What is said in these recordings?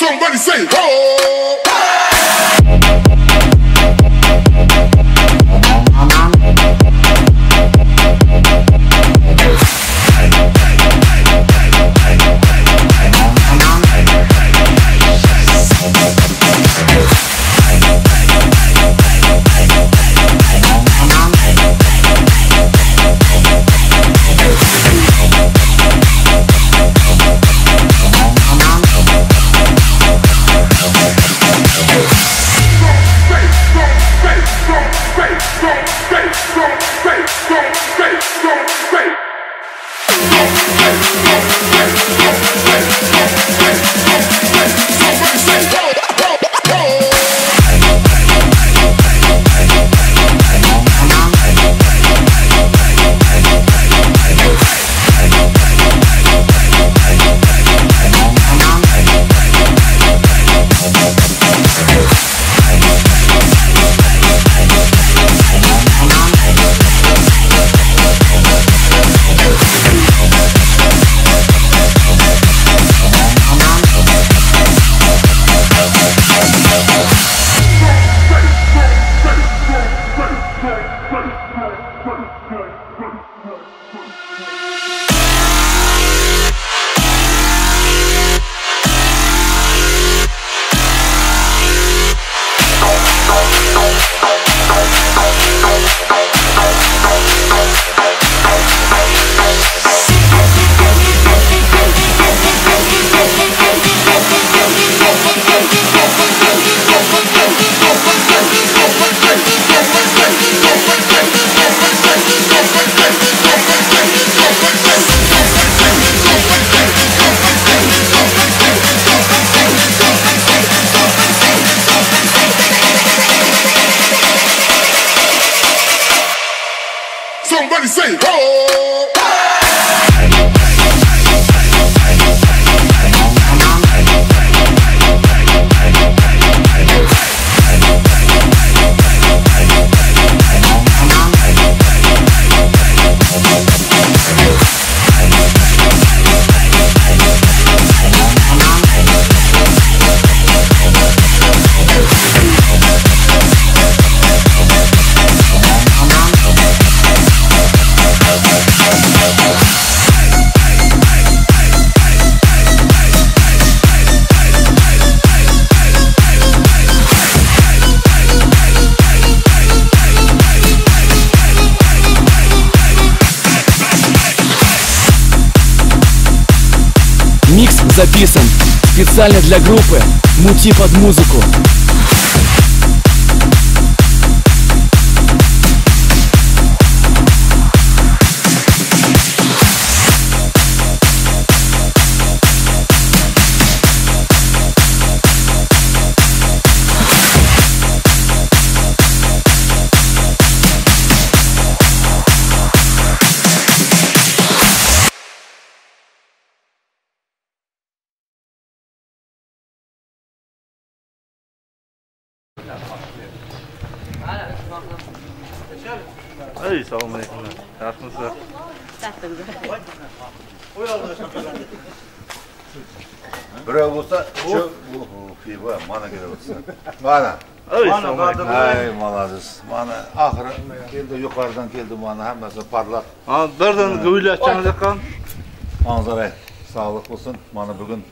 Somebody say, oh! Somebody say, oh! Микс записан специально для группы «Мути под музыку». Ey, salam aleyküm. Yaxşımısınız? Birov bo'lsa, shu pivo mana kerak bo'lsa. Mana. Ey, salam aleyküm. Ay, malades. Mana oxiri keldi, yuqoridan keldi, mana hammasi parlaq. Ha, birdan g'o'ylatgan ekan. Manzara sog'lik bo'lsin. Mana bugun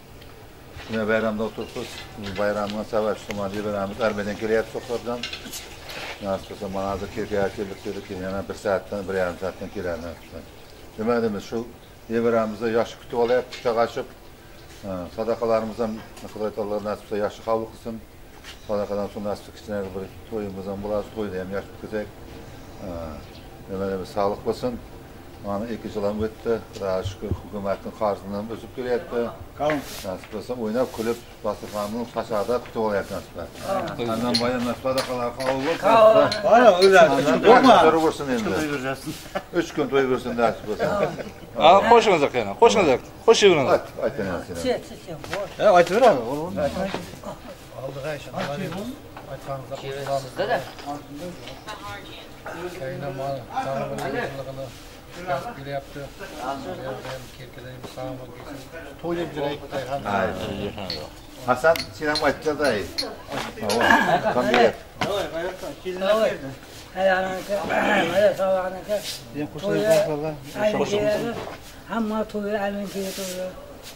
shuna bayramda o'tiribmiz. Bayramga sababchi mana beramiz. Armadan kelyapti to'xtabdan. Nasıl olsa mana hozir kelib yana 1 soatdan 1,5 soatdan keladi. Demadimi shu yevaramizda yosh kutib olyapti, quchoq ochib. Sadaqalarimiz ham Xudo taolo nasib qilsa yaxshi qabul qilsin. Sadaqadan so'ng nasib kichkina bir to'yimiz ham bo'ladi, to'yda ham yaxshi o'tkazsak. Demadimi sog'lik bo'lsin. Mana 2 yil ham o'tdi. Xudoga shukr, hukumatning qarzidan ham o'sib kelyapti. Nasib qilsa o'ynab kulib, dasturxonning qashada kutib olyapti nasib qilsa. Andan bayram sadaqalar qabul bo'lsin. Mana o'ylar. To'g'ri bo'lsin endi. 3 kun to'y bo'lsin nasib qilsa. Ha, qo'shinglar yana. Qo'shinglar. Qo'shinglar. Aytaman seni. Aytaveradi. Oldu Ayşe. Aytganimizda da. Kayna mal, Bile yaptı. Kerkelerim sağıma geçsin. Toyla direkt Ayhan. Hayır. Hasan sinema açacağız da iyi. Tamam. Kan bir yer. Hamma to'yi alankiga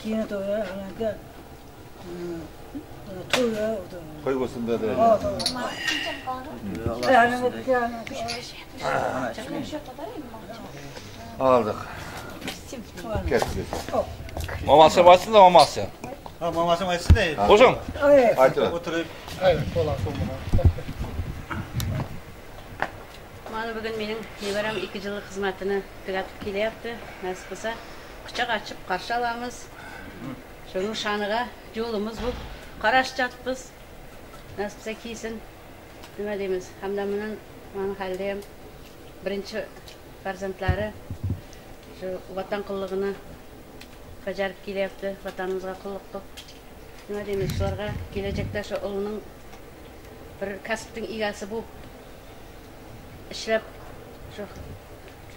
keyin to'yi alanka to'yi Koy olsun da değil. Aldık. Kestik. Maması batsın da maması. Ha maması açsın da. Hocam. Açalım. Oturup Evet, kola somuna. Mana bugün mening nevaram 2 yillik xizmatini tugatib kelyapti. Nasib qilsa quchoq ochib qarshi olamiz. Shuning sha'niga yo'limiz bu qarashchatmiz. Nasib qilsa kelsin. Nima deymiz? Hamdaminning mana halda ham birinchi farzandlari shu vatan qullig'ini bajarib kelyapti. Vatanimizga qulluq qilib. Nima deymiz? Shularga kelajakda shu o'g'lining bir kasbning egasi bo'lib ishlab shu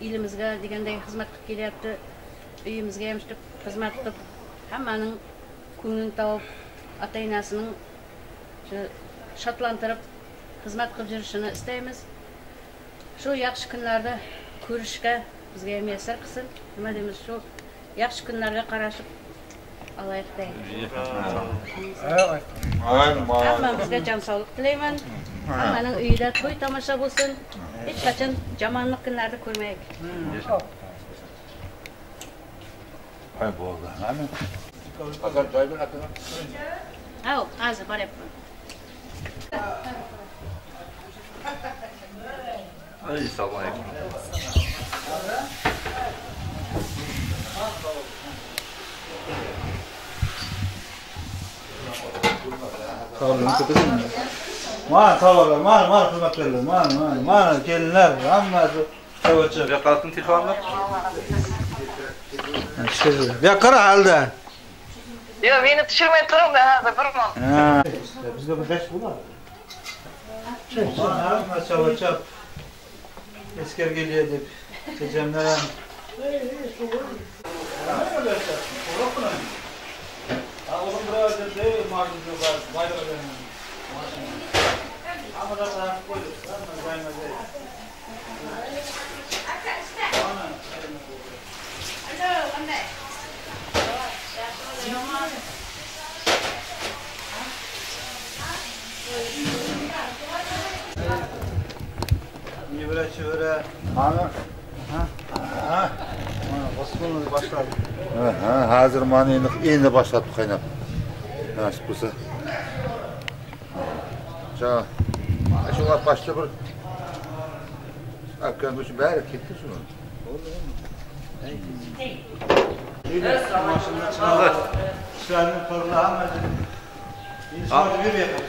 elimizga degandek xizmat qilib kelyapti. Uyimizga ham shu xizmat qilib hammaning ko'nglini topib, ota-onasining shu shodlantirib xizmat qilib yurishini istaymiz. Shu yaxshi kunlarda ko'rishga bizga ham yassar qilsin. Nima deymiz? Shu yaxshi kunlarga qarashib alaylik deymiz. Hammamizga jon sog'lik tilayman. Hammaning uyida to'y tomosha bo'lsin. Hech qachon jamoatlik kunlarda ko'rmaylik. Hay bo'ldi. Amin. Hasan joy bir atın. Ha, hozir boryapman. Assalomu alaykum. mana tavalar, mana xizmatkorlar, mana kelinlar, hammasi tavacha. Ya qalqin telefonda. Ya qara halda. Yo, meni tushirmay turing-da, hozir birman. Ha. Bizga bir dash bo'ladi. Hamma tavacha. Eskargeliye deb tejamlar ham. Çevre. Ana. Ha. Basılımız başladı. Ha, hazır mana endi başladı qaynab. Nasib bo'lsa. Ja. Şuna başla bir. Akkan bu bari ketdi şunu. Maşında çıkardı. İşlerini torla hamma. İnşaatı bir yapalım.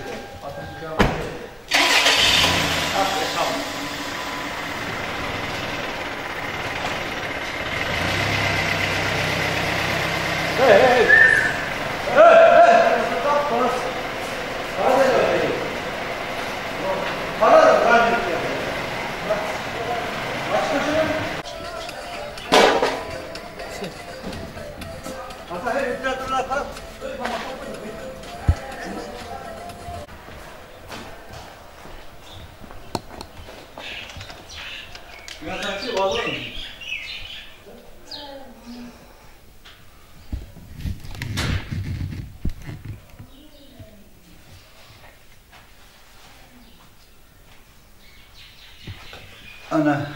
Ana,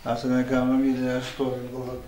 aslında kamera bir de story buldu.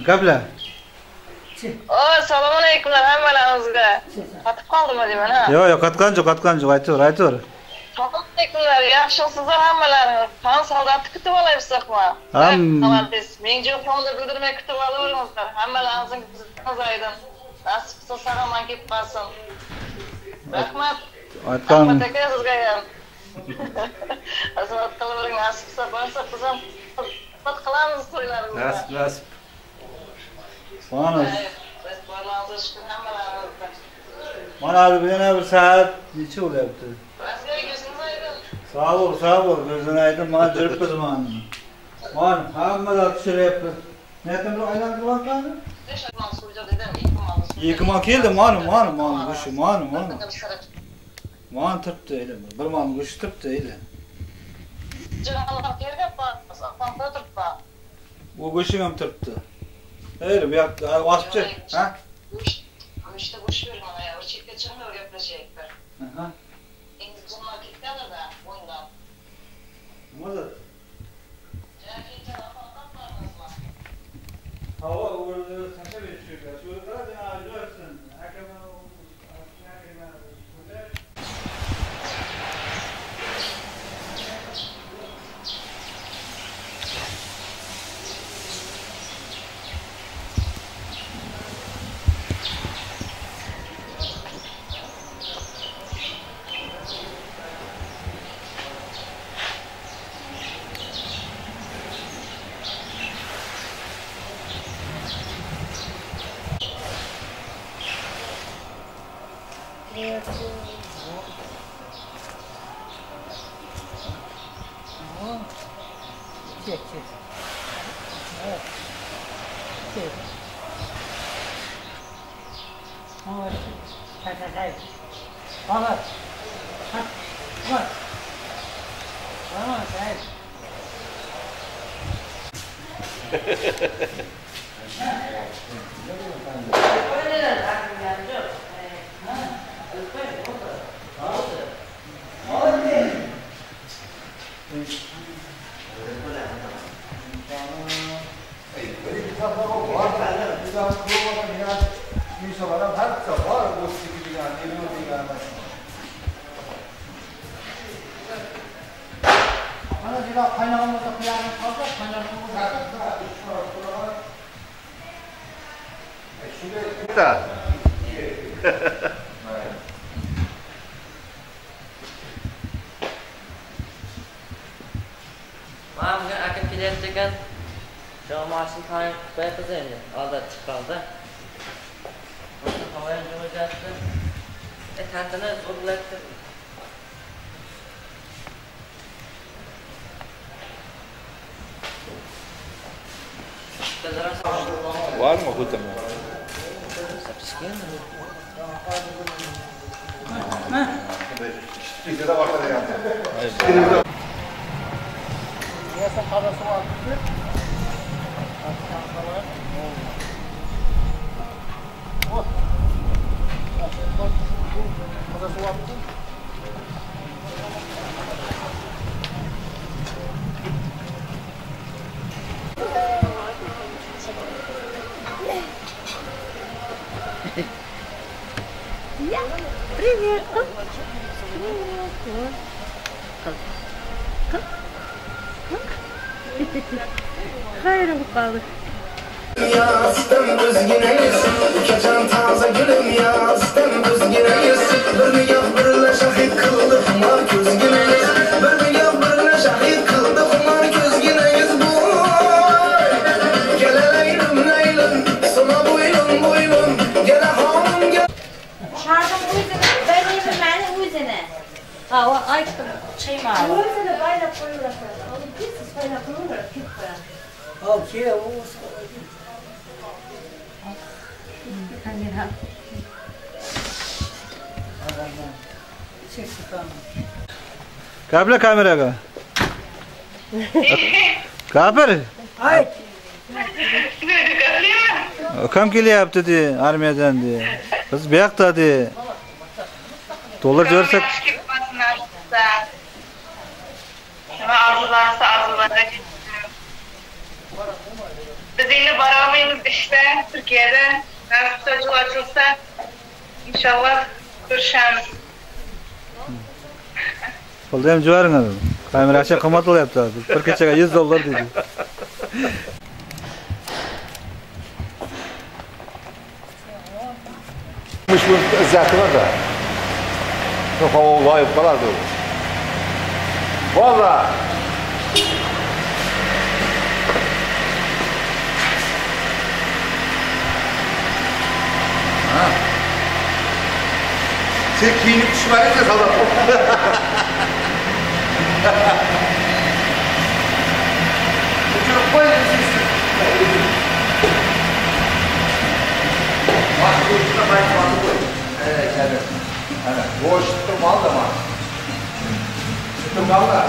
Kabla. Assalomu alaykumlar hammalaringizga. Qatib qoldimmi deyman ha? Yo'q, qatqan jo'q, aytaver. Assalomu alaykumlar, yaxshisizlar hammalaringiz. Qon soldatni kutib olayapsizmi? Men jo'qimni bildirmay kutib olaveringizlar. Hammalaringizning ko'zingiz aydin. Nasib qilsa saloman kelib qolsin. Rahmat. Aytgan aka sizga ham. Xizmat qilavering, nasib qilsa borsa qizim. Xizmat qilamiz to'ylaringizga. Nasib. Mana bir saat necha bo'lyapti? Sağ ol, gözünü aydın, bana jürüp kızım anı. Mana, hammalar tushiryapti. Netim aylantirib olganmi? 2 mal keldi, mana, go'shi, mana. Mana turibdi, edi. Bir mal go'shi turibdi, edi. Jig'anlar kelgan, apam turibdi. Bu go'shim ham turibdi. Ey, bu yoqda osibchi, ha? İşte boş ver bana ya, o çekte çıkmıyor yapacaklar. Aha. Endi bunlar ketdilar da oyundan. Nima bo'ldi? Jaketin aparatlarmizmi? Havo o'rnida tashlab berishgan. Shu qara, ajraysin. Mana bugün akım kelayotgan jamoasini tanib qo'yapmiz endi. Oldida chiqdi. Havo ham jo'jatdi. Tantana zo'rlatdi. Var mı hutama? İşte de bakar yani. Essa parası var. Parası var. Привет. Hayır bakalım. Ya sistem düzgüneyiz, geçen taze gülüm ya sistem düzgüneyiz. Bir yap birle şahit kıldı kumar közgüneyiz. Bir yap birle şahit kıldı kumar közgüneyiz. Geleleylim leylim, sana buylum, gele hanım gel. Şarkım uyuzene, ben beni uyuzene. Ha, o ayıktım. Şey mi abi? Uyuzene bayla koyuyorlar. Oğlum biz bayla koyuyorlar. Okay, Kabla kameraga. Kapır. Ay. Ökam kelyapti di armiyadan di. Biz buyakda di. Dolar görsek. Arzularsa arzulara geçiyor. Biz yine baramayız işte Türkiye'de. Çocuk açılsa inşallah görüşürüz. Oldu hem juarına. Kamera aşağı kıymat olyapti. Bir keçege $100 dedi. Mış bu izzati var da. Çok hava vayıp kalardı o. Valla. Sen giyinip düşmeyince salak. Uçurup koyun siz. Bak bu uçuna bayım batı koy. Evet, evet. Evet, boş tutturmalı da var. Tutturmalı da.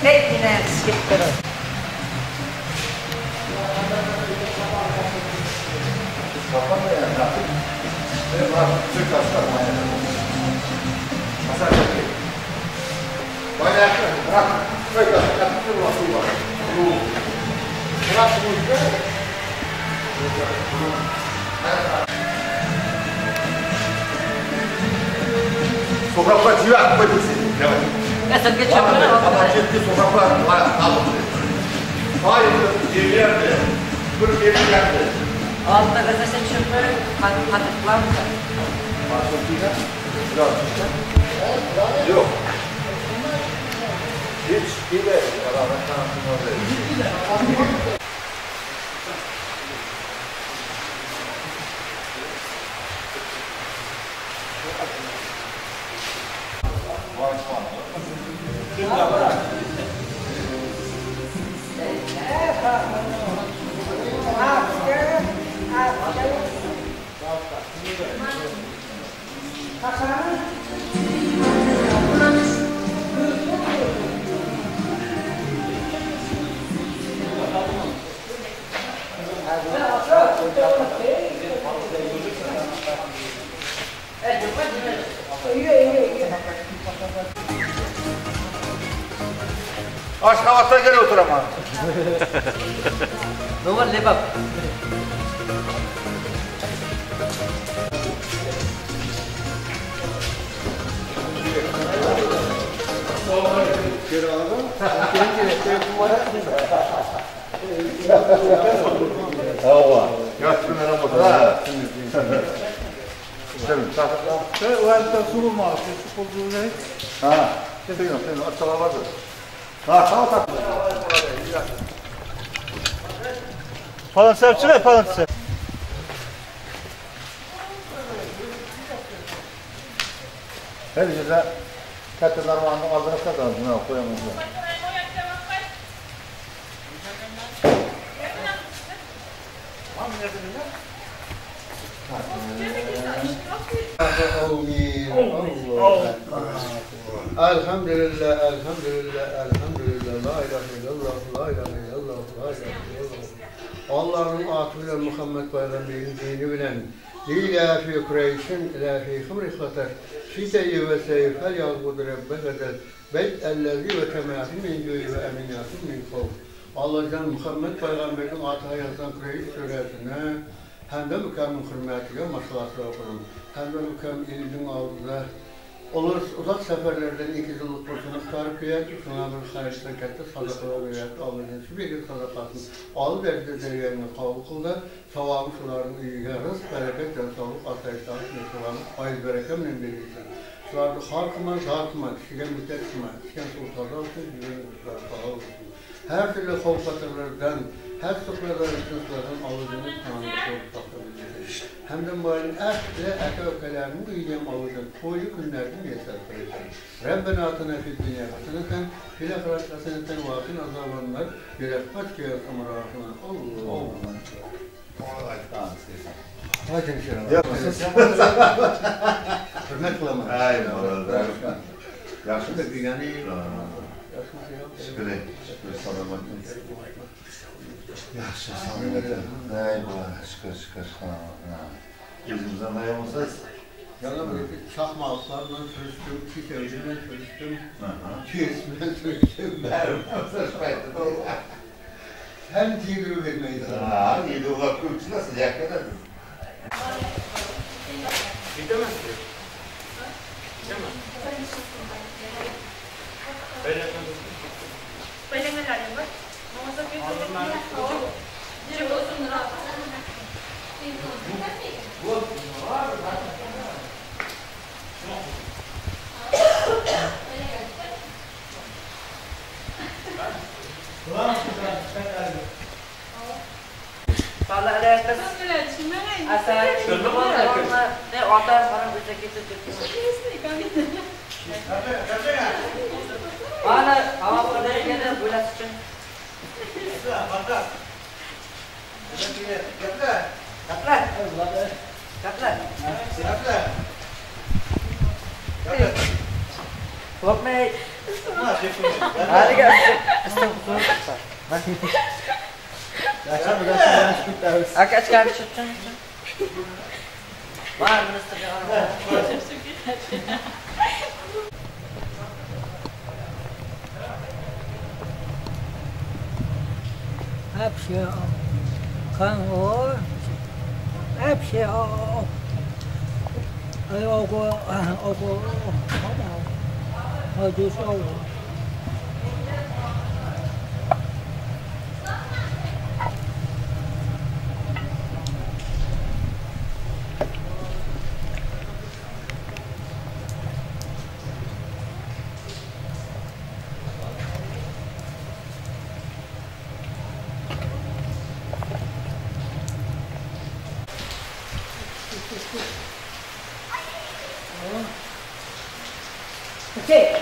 Pek yine skiptir. Kapan da yani. Benim var, Türk aslar manyak. Masaj yapayım. Manyak, bırak. Türk aslar, yaptırır nasıl var. Bırak bu işte. Sokaklar civa akıp edilsin. Mesela geçen bana ama ciddi sokaklar kaldı. Hayır, yerlerde. Türk yerlerde. altta gazete çöpü katıklar mı? Yok. Hiç değil de beraber tanıtım Aşk havasına gel otur ama. Ne var lebap? Hava. Yaşlı meram otur. O halde su mu var? Su bulduğu ne? Ha. Senin açılar vardır. Ha, sağ tak. Falan sevçile falan sev. Her yerde katırlar var, ağzına satalım. Buna koyamaz. Elhamdülillah, elhamdülillah, elhamdülillah, la ilahe illallah, la ilahe illallah, la ilahe illallah. Allah'ın atıyla Muhammed Peygamber'in dini bilen, İlâ fî Kureyş'in, ilâ fî hımri khatar, şiteyi ve seyfel yağbudu Rabbe kadar, bed'ellezî ve temâhin min cüyü ve eminâhin min kavf. Allah'ın Muhammed Peygamber'in atığa yazan Kureyş suresine, hem de mükemmel hürmetine maşallah okurum. Hem de mükemmel ilmin ağzına olur, uzak seferlerden 2 yıllık kursunuz tarif eder, şuna bir hayırlı kattı sadakalar verir, Allah'ın sübhiri sadakasını al verdi derlerine kabul kıldı, savabı suların iyiye rızk, bereket ve sağlık, asayişler, meşrularını faiz berekemle verirsin. Şularda halkıma, zatıma, kişiye müddetime, kişiye sultanlar olsun, güven uçlar sağ olsun. Her türlü kovkatırlardan, her sıfırların sınıflardan Allah'ın tanrı korkutabilirsiniz. Hem de malin ve eke-ökelerinin iyiyem Allah'ın koyu günlerden yeter kırırsın. Rabbena atına fil dünya haseneten, fil ahiret haseneten ve akin azabanlar, bir rahmet ki yardım rahman. Allah'ım. Hadi inşallah. Hürmet kılamayız. Aynen. Yaşlı da dünyanın Şükür salamat. Yaxşı salamat. Ay bu şükür. Yüzümüzden dayanmışsınız. Yana böyle çakmalıklarla sürüştüm, çiçeğiyle sürüştüm, kesmeye sürüştüm, hem tigri vermeyiz. İyi ulak ölçüne sıcak kadar. Bitemez mi? Böyle mi kalıyor bak? Mamaza bir Ciri olsun rahat. Vallahi alakası. Asal. Şurada var. Ne orada bana bize getirdi. Bana hava buraya gelir bulas için. Korkmayın. Hadi gel. Agak çıkar çıktın. Var mı Hepsi kan o. Hepsi o. Ay o go. Hadi sağ ol. Okay.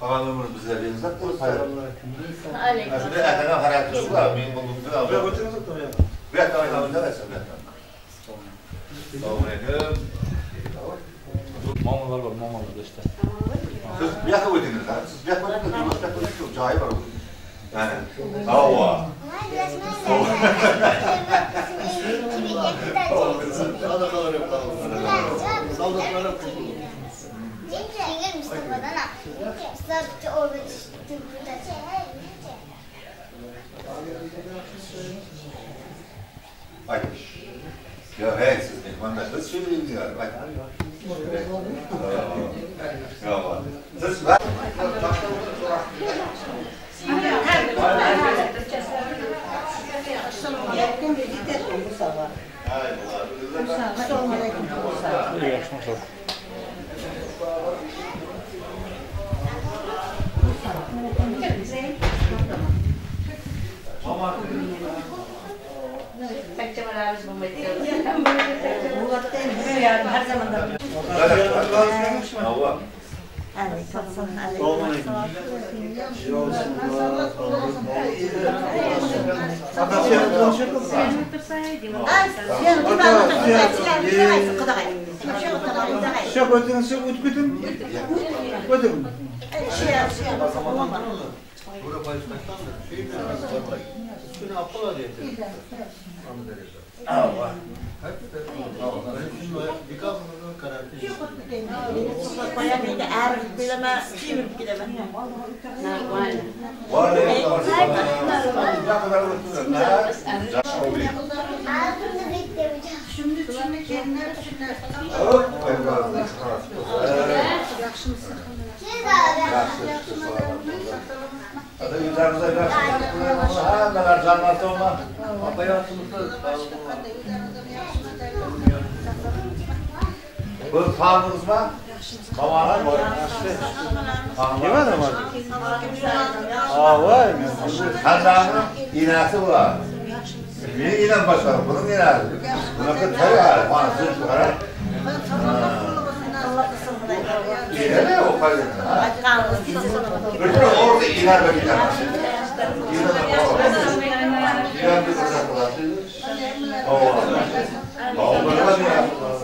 Ağabeyimiz bize elinizde kılıp hayır. Aslında erkenden hareketi var. Benim bulunduğum aldı. Bir dakika oynamında versin. Selamünaleyküm. Mamalar var, mamalar da işte. Siz bir dakika ödediniz ha? Siz bir dakika ödediniz. Bir dakika ödediniz. Cahil var. Yani. Hava. Sadakalar yapalım. Saldatlara kurulur. Cengiz Mustafa'dan ha. Sadece orada Türk'ü Ay. Ya hey siz mehmanlar siz söyleyin ya. Ay. Ya var. Siz ver. Hayır, Takçamalarımız bu medyada. Her zaman da. Bu sağlığınız mı? Babalar var. Ne var ama? Var. Hanımın iğnesi var. Bir iğne başlar, bunun iğnesi. Buna da teri var. Fansı çıkarar. İğne ne o kadar? Bütün orada iğne var bir tane. İğne de var. İğne bir kızak var. Oğlanlar ne yaptılar?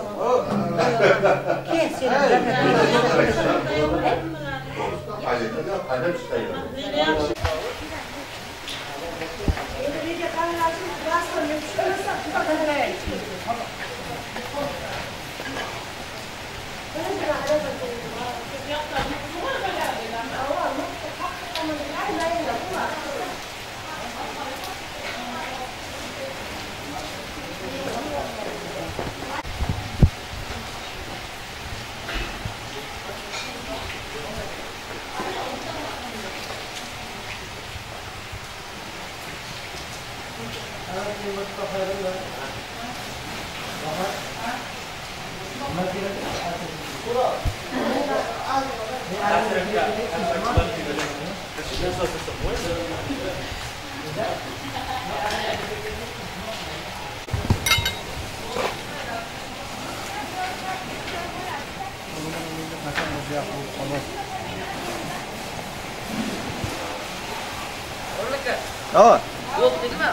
Aa, Yok dedi mi?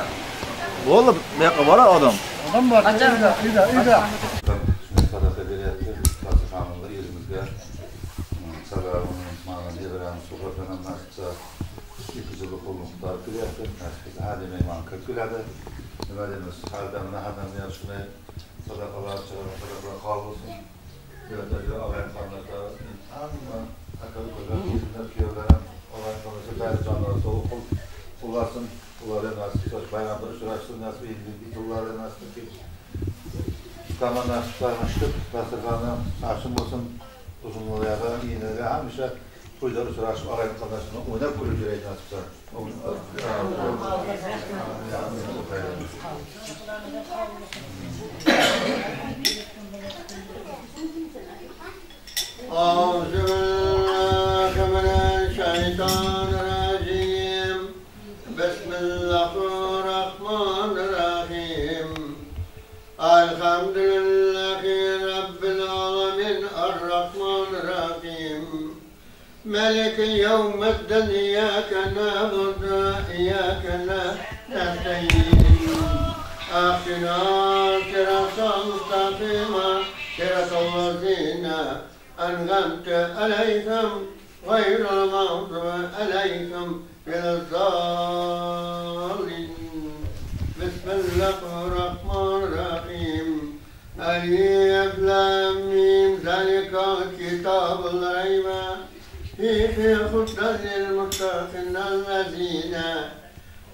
oğlum ne var adam? Adam var. İda. Sadaka veriyatı, bazı kanunlar yerimizde salarının manavı veren sokaklarına nasılsa yıkıcılık olmuşlar kıyafet, nasıl hadi meyman kakıladı. Nöbetimiz hardamına hardamına yarışına sadakalar çıkarıp sadakalar kalmasın. Yöneticiler alay kanlarda amma akalı koca izinler kiyovlanan alay kanlarda gayri canları soğuk ulaşsın. Uları nasıl bayramda uçuraştır, nasıl ilgili uları nasıl ki Kaman nasiplarmıştık, Nasırkan'ın saçın olsun, uzunluğu ya da iğneleri hamişe kuyuları uçuraşıp ağayın kardeşine oynayıp kurulcuyla nasiplar. Euzubillahimineşşeytanirracim. Bismillahirrahmanirrahim. Elhamdülillahi Rabbil alemin. Errahmanirrahim. Meliki yevmiddin. İyyâke na'budu ve iyyâke nesta'în. Ahdina sıratal mustakîma sıratallezîne en'amte aleyhim gayril mağdubi aleyhim velezzâlin. Bismillahirrahmanirrahim. Elif lam mim zalikal kitabul raybe fihi hudan lil muttaqin ellezîne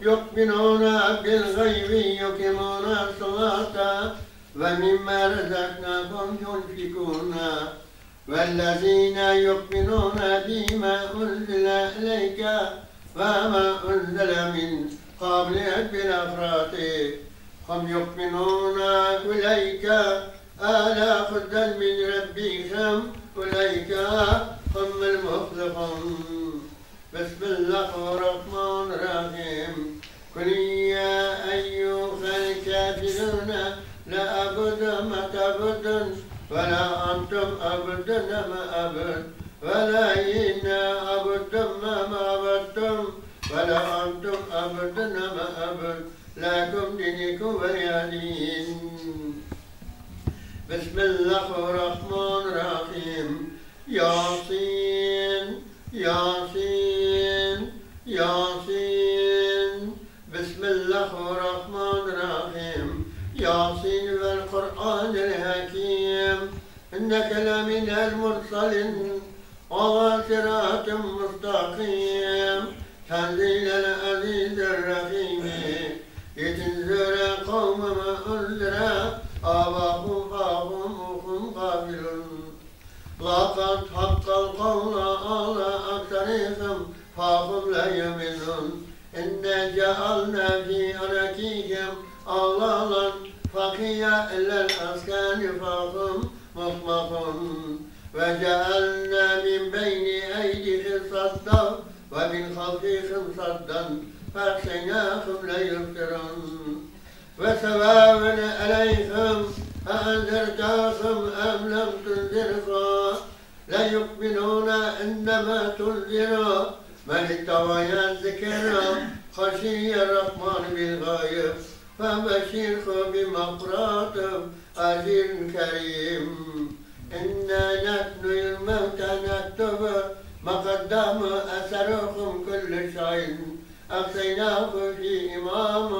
yu'minûne bil gaybi yuqimûne s-salâte ve mimmâ rezaknâhum yunfikûne vellezîne yu'minûne bîmâ unzile ileyke ve mâ unzile min qablike bil âhireti hum yu'minûne uleyke âlâ hudan min rabbihim uleyke humul muflihûn. Bismillahirrahmanirrahim. قل يا أيها الكافرون لا أعبد ما تعبدون ولا أنتم عبدون ما أعبد ولا إنا عبدتم ما عبدتم ولا أنتم عبدون ما أعبد لكم دينكم ولي دين. بسم الله الرحمن الرحيم. ياسين ياسين ياسين. بسم الله الرحمن الرحيم. ياسين والقرآن الحكيم إنك لمن المرسلين على صراط مستقيم تنزيل العزيز الرحيم لتنذر قوم ما أنذر آباءهم فهم غافلون. لقد حق القول على أكثرهم فهم لا يؤمنون. إنا جعلنا في أناكيهم أغلالا فقيا إلى الأسكان فهم مطمحون. وجعلنا من بين أيديهم صدا ومن خلفهم صدا فأغشيناهم لا يبصرون. وسواء عليهم أأنذرتهم أم لم تنذرهم لا يؤمنون. إنما تنذر من اتبع الذكر خشي الرحمن بالغيب فبشره بمغفرة أجر كريم. إنا نحن الموتى نكتب ما قدموا أثرهم كل شيء أحصيناه في إمام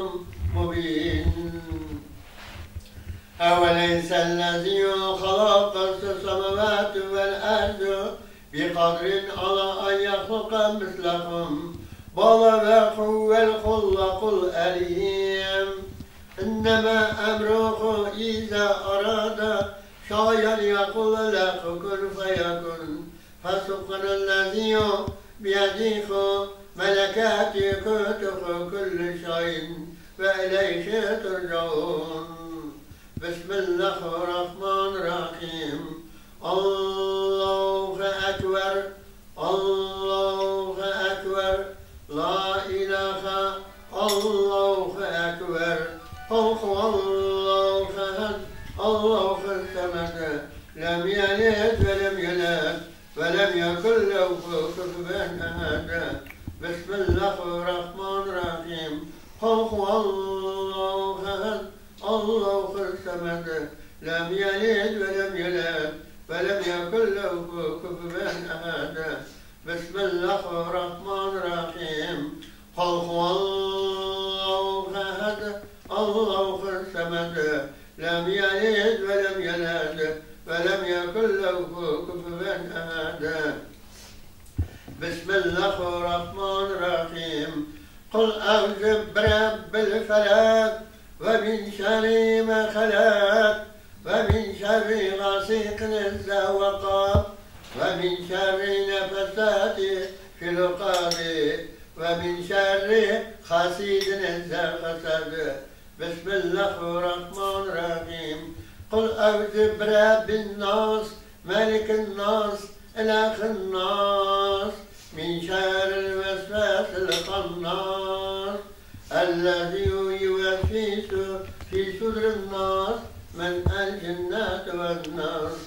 مبين. أوليس الذي خلق السماوات والأرض بقدر على أن يخلق مثلهم بل هو الخلاق العليم. إنما أمره إذا أراد شيئا يقول له كن فيكن. فسبحان الذي بيده ملكات كل شيء وإليه ترجعون. بسم الله الرحمن الرحيم. الله أكبر الله أكبر لا إله الله أكبر. هو الله أحد الله الصمد لم يلد ولم يولد ولم يكن له كفوا أحد. بسم الله الرحمن الرحيم. هو الله أحد الله الصمد لم يلد ولم يولد ولم يكن له كفوا أحد. بسم الله الرحمن الرحيم. هو الله أحد الله الصمد لم يلد ولم يولد ولم يكن له كفوا أحد. بسم الله الرحمن الرحيم. قل أعوذ برب الفلق ومن شر ما خلق ومن شر غاسق إذا وقب ومن شر نفثات في العقد ومن شر حاسد إذا حسد. بسم الله الرحمن الرحيم. قل أعوذ برب الناس ملك الناس إله الناس من شر الوسواس الخناس الذي يوسوس في صدور الناس من الجنة والناس.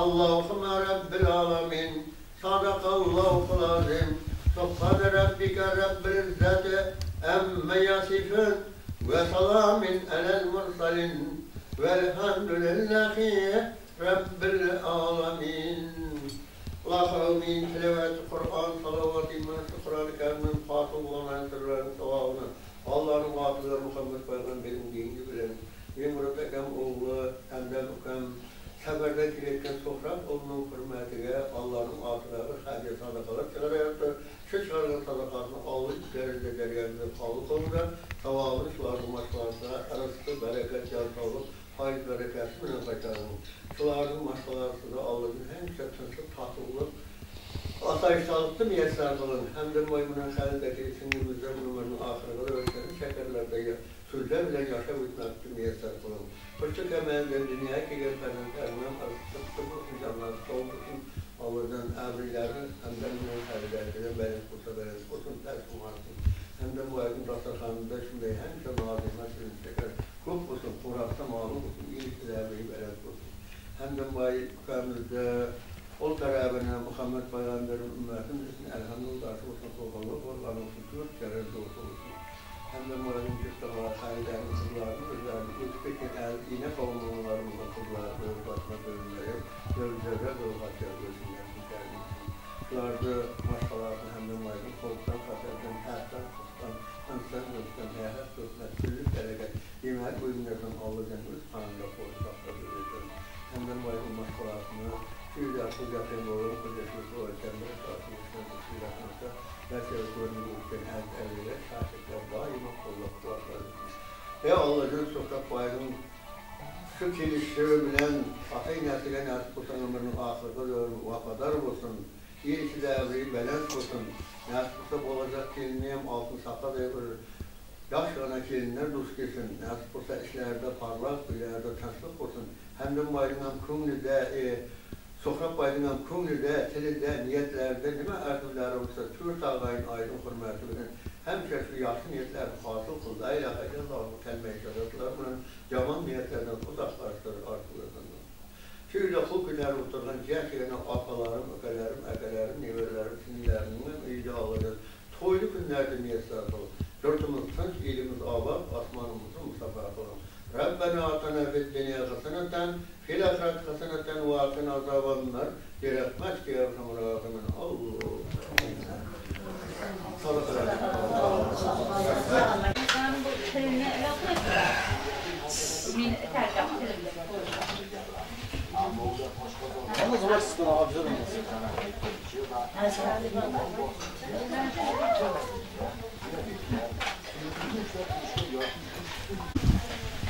اللهم رب العالمين صدق الله العظيم. سبحان ربك رب العزة عما يصفون وسلام على المرسلين والحمد لله رب العالمين. اللهم من تلاوة القرآن صلوات من القرآن الكريم فاطمة الله من سرنا سواءنا Allah'ın vaatları Muhammed Peygamber benim dini bilen Yemurtakam oğlu Hamdamukam Sabırda kilitken sofrak onun hürmetine Allah'ın vaatları sadece sadakalar çıkarıyordu. Şu çağrının sadakasını Allah'ın üzerinde dergârında sağlık oldu. Tavavını sularının maçlarında arasında bereket yaltağılık hayır bereketini kaçarım. Sularının maçlarında Allah'ın hem çatışıp tatıllık asayiştalıkta miyesler kılın. Hem de maymunun halindeki sinirimizden numarının ahırına ölçenin şekerlerde sözler bile yaşam ütmekte miyesler kılın. Fırçık emelden dünyaya gelen peygamberden arasında bu insanlar soğukun Allah'ın emirlerini hem de minun halindeki benim kursa benim kursun tersim artık. hem de bu ayın dasturxanında şimdi hemşe malzeme tekrar çok olsun, Kur'an'da malum olsun, iyilikler ve ibadet olsun. Hem de bu ay ülkemizde ol tarafına Muhammed Peygamber'in ümmetimizin elhamdülillah olsun, soğuğalı, Kur'an'ın şükür, çerezde olsun. Hem de bu ayın çıktığı kayıtlarını kızlarını, özlerini, özpekin yine kavumlularımızın kızlarını, özbatma bölümleri, gözlerine doğgatacak gözünler. Şularda maşalarını hem de bu ayın koluktan, katardan, herden, kustan, Hansdan dostdan, hayat dostlar, türlü bereket, yemek bölümlerden Allah'ın öz kanında koğuşakta bölümlerden. Hem de bu ayın maşalarını, şöyle akıl yapayım oğlum, kocasızı ölçenleri, saatımızdan ısıylatmakta, derse görünür ülkenin her evliyle, şahitler daima kollak duvarlar etmiş. Allah'ın sokak bu ayın şu kilişleri bilen, atay nesile nasip olsan ömrünün ahırda diyorum, vakadar olsun, iyi işi devri, balans olsun, nasip olsa olacak kelineyim, altın sakla diye bir yaşlarına kelinler dost kesin, nasip olsa işlerde parlak, ileride taşlık olsun, hem de bayılığın kümlüde, sofra bayılığın kümlüde, telide, niyetlerde, nime erdivleri olsa, tür sağlayın aydın hürmeti bilin, hem çeşitli yaşlı niyetler hasıl kıldı, la ilahe illallah, kelme-i şehadatlar, bunun yaman niyetlerden uzaklaştırır artılarından. Şöyle hukukiler oturan gerçekten atalarım, ökelerim, nevelerim, sinirlerimden iyice alırız. Toylu günlerde niyetler olur. Dörtümüz tınç, ilimiz ağlar, asmanımızı musafa yapalım. Rabbena atana fid dünya haseneten, fil ahiret haseneten ve akina azabannar. Gerekmez ki yarhamur rahimin. Allah. Ben bu trenine yapmak min tercih Ama zaman sıkıntı abi canım.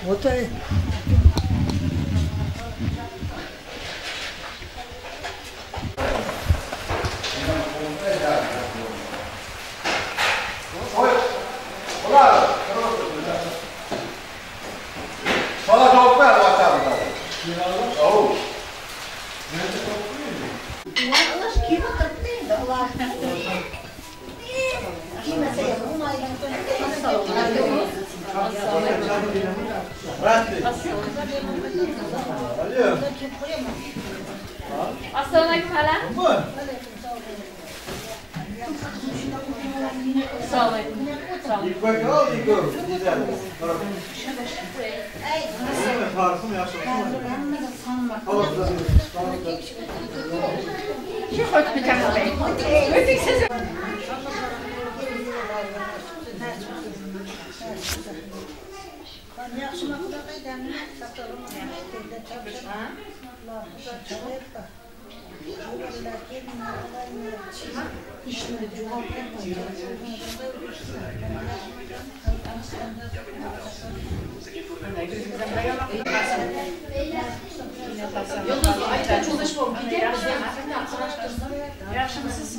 O da Sana cevap ver bakalım. Oh. Assalamualaikum hala. Assalamualaikum. İlk al, ilk gör. Güzel. Tarifim yaşasın. Şu hoş bir tane. Öteksiz. Yıldız ayda çalışmam. Gider misin? Yaşımsız.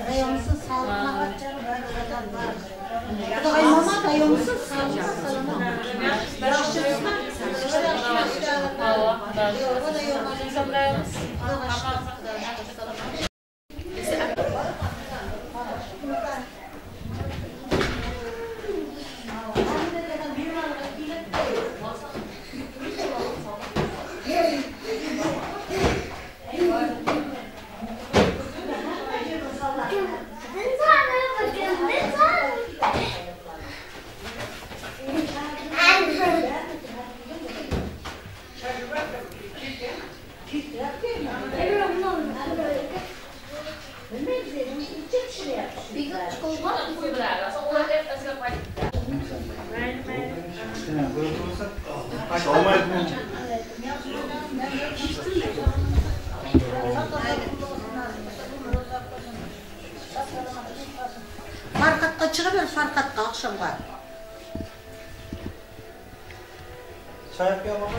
Dayımsın sağlıkına kaçacağım. Daymama dayımsın sağlıkına. Farkatqa çıkıver, farkatqa akşamga. Çay yapıyor mu?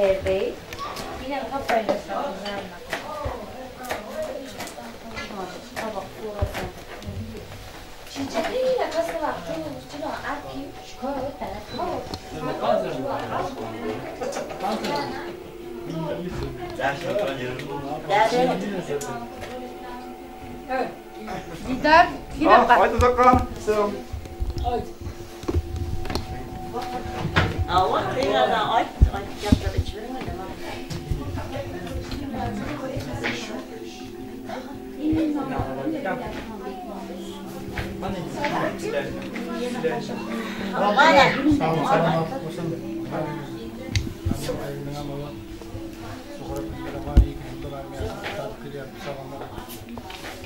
Her Bey. Yine kafayla sağlayacağım. Tabak bulasın. Çiçekliyle kası var. Çoğunuzcuna atayım. Şu koru Didar, yine bak. Haydi bakalım. Allah kıyana ay yaptı içiverin mi?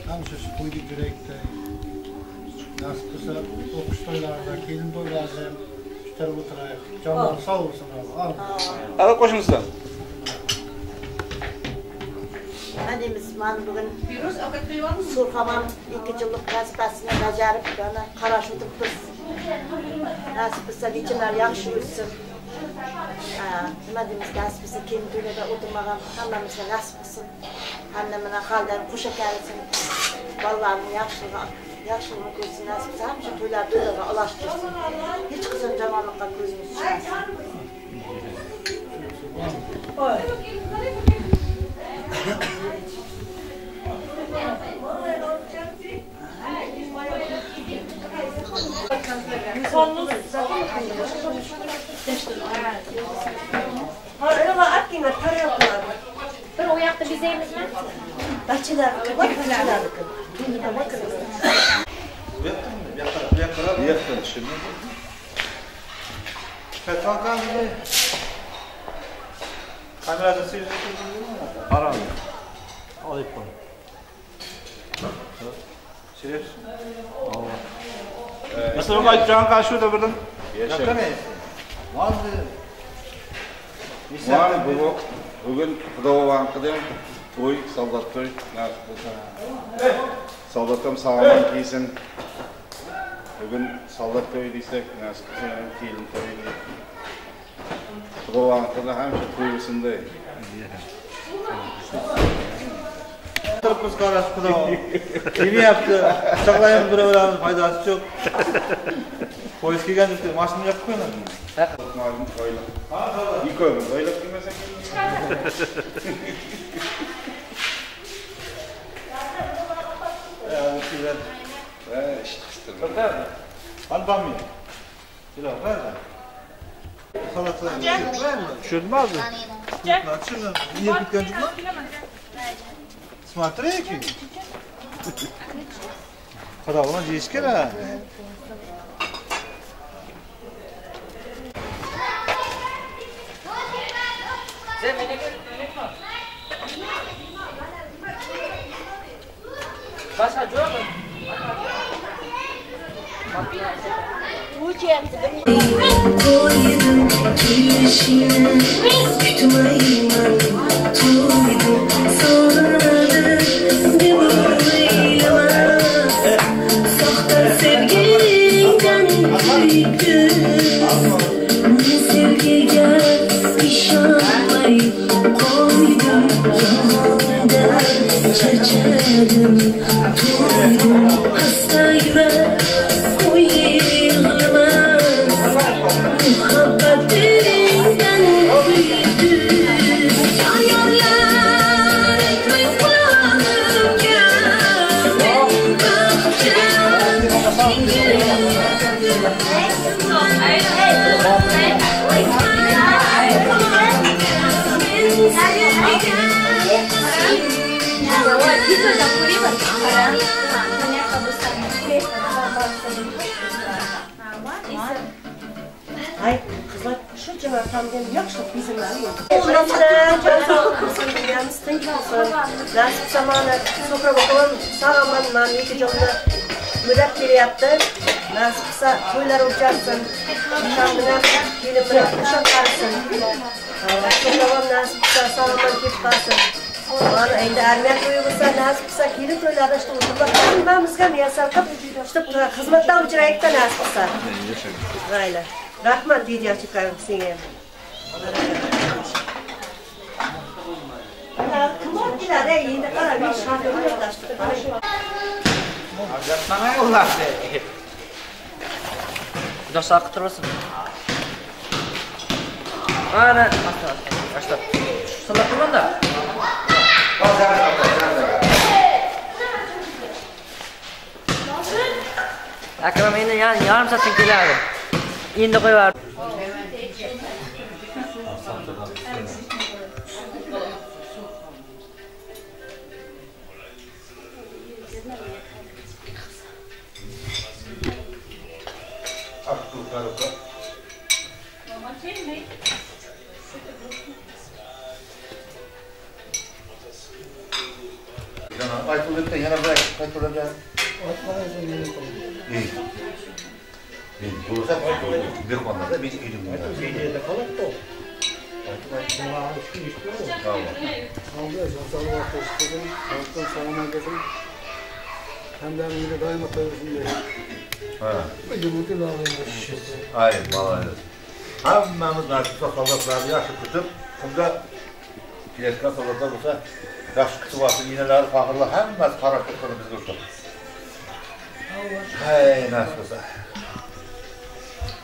Hamısı koydu yürekte. Nasıl kısa okuş toylarda, kelin toylarda tutar oturayıq. Canlar sağ olsun abi. Al koşunuzdan. Hadi Müslüman bugün Surxaman 2 yıllık vazifasini bajarıp bana qaraş o'tibmiz. Nasib bo'lsa nechimlar yaxshi o'tsin. Nima deymiz, nasib bo'lsa kelin to'ylarda o'tirmagan hammamizga nasib qilsin. Hamma mana haldan qo'sha kelsin. Bolalarning yaxshiligini ko'rsin, nasib bo'lsa hamma to'ylar to'ylarga ulashtirsin. Hech qachon yomonlikqa ko'zimiz tushmasin. Bir o yakta bizeyimiz mi? Bahçeler, bahçeler. Yakın şimdi. Kaçankan gibi. Kamerada seyirci Aram. alayım bunu. Seyir. Allah. Mesela bak can karşıda buradan. Yaşa. Var bugün Kudava Bankı'dayım. Toy, soldat toy. Soldatım sağlam giysin. Bugün soldat toy diysek, nasıl kelin toy diye. Kudava Bankı'da hem şu toyusundayım. Tırpız karası Kudava. Kimi yaptı? Çaklayın bir faydası çok. Polis geldi, maşını yapıp koymadı mı? Malum öyle. İyi koyalım. Öyle bilmesek Ya güzel. işte. Hadi bamya. Güzel, ver de. Salata. Şöyle mi aldın? Şunu niye dükkancı mı? Смотри, ki. Kadar ona değişken ha. Başka yok mu? Koydum gülüşüne, tutmayayım koydum sonradı bir boylama. Sahte sevginden büyüktüm, sevgiye işaret koydum yanında çeçedim, toydum hasta yürek koyulmaz. Muhabbetinden büyüdüm, hayaller etmek kulağım geldi, bakacağım Ay kızlar şu cevaptan benim yakışık bizimler yok. Ondan can sağlık olsun diyemiz, thank you olsun. Nasip zamanı sofra bakalım sağlamanla 2 yılda müddet yaptı. Nasipse toylar olacaksın. Şamına gelimine kuşak varsın. Sofravam nasipse sağlaman kip kalsın. Bana endi ermek uyumuzsa nasipse gelin toylarda işte oturmaktan ben müzgam yasalkıp işte hizmetten uçurayıkta nasipse. Öyle. Rahman diyeceğim çıkarım seni. İleride yine kadar bir şarkı yaklaştık. Bana yolladı. Biraz akıtır mısın? Ana. Başla. Salak da. Akşam yine yarım saat gelir. Şimdi koy var. Aytıldıktan yana bırak, kaytılacak. İyi. Bulursak bir konuda da bir ilim var. Şeyde kalıp da. Tamam. Hem de bir daima koyuyorsun diye. Ha. Yumurta da alıyorsun. Hayır, vallahi. Hammamiz nasip sallatlarını yaxshi kutib, shunda kelayotgan sallatlar bo'lsa, yaxshi kutib olsin, inelar, faxrlar hammasi qarab turib bizga o'tadi. Hay, nasib bo'lsa.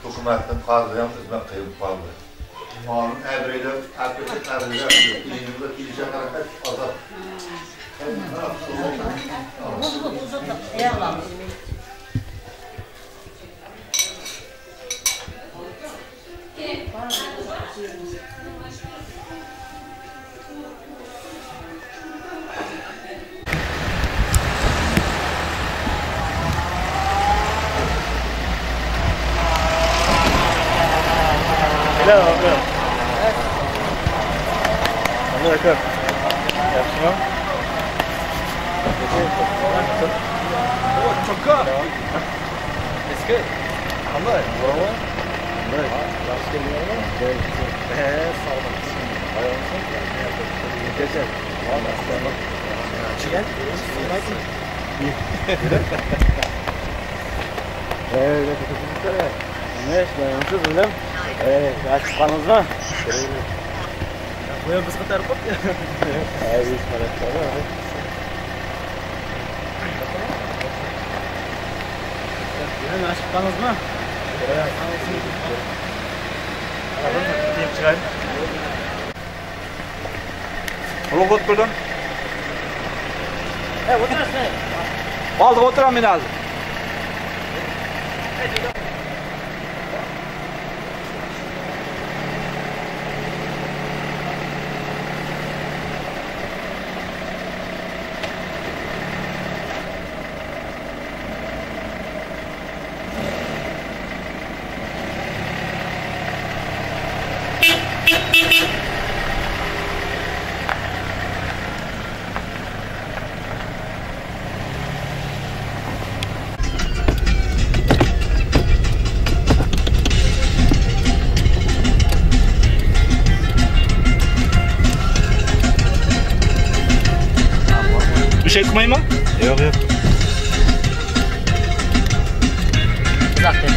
Hukumatdan qarzi ham xizmat qilib qoldi. Qonun abraylar, abraylar, ilinimizga kelisha harakat ozod. Hello, hello. Hello, good. Yaxshimi? Oh, çok good. It's good. Qanday? Bravo. Qanday? Yaxshi kelganmi? Sağ olun. Ayolmisan? Kecha. Assalom. Chigan? Chiqmaysizmi? Ne işliyorsunuz oğlum? Açık kanınız mı? Bu biz kadar kop ya. Evet, biz kadar. Yani açık kanınız mı? Evet. Arabanın gideyim çıkayım. Oğlum kod kurdun. Oturasın. Aldık oturan beni aldı. Bir şey tutmayayım mı? Yok yok. Uzak değil.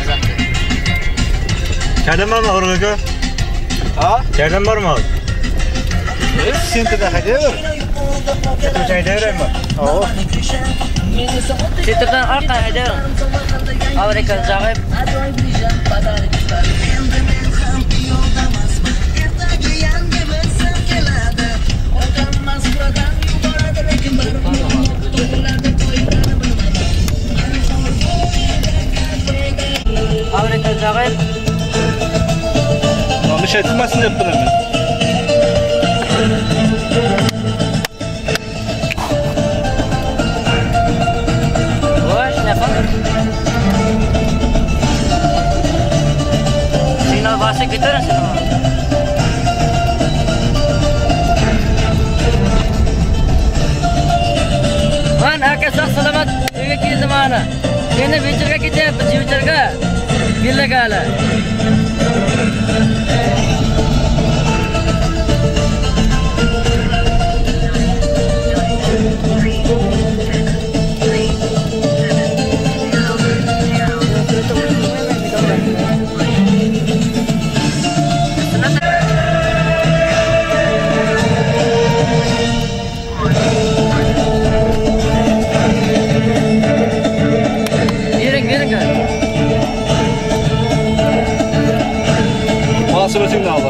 Çaydan var mı orada kö? Ha? Çaydan var mı abi? Şimdi de hadi ver. Çay devrem var. Oo. Titrden arkaya hadi ver. Amerika cevap. Amerika cevap. Bir şey tutmasın yaptım hemen. Hoş ne yapalım? Sinan bahse getirin Sinan. Lan herkes sağ selamet eve ki zamanı. Yine biçirge gidip biçirge. Birle gale. Sırasını al.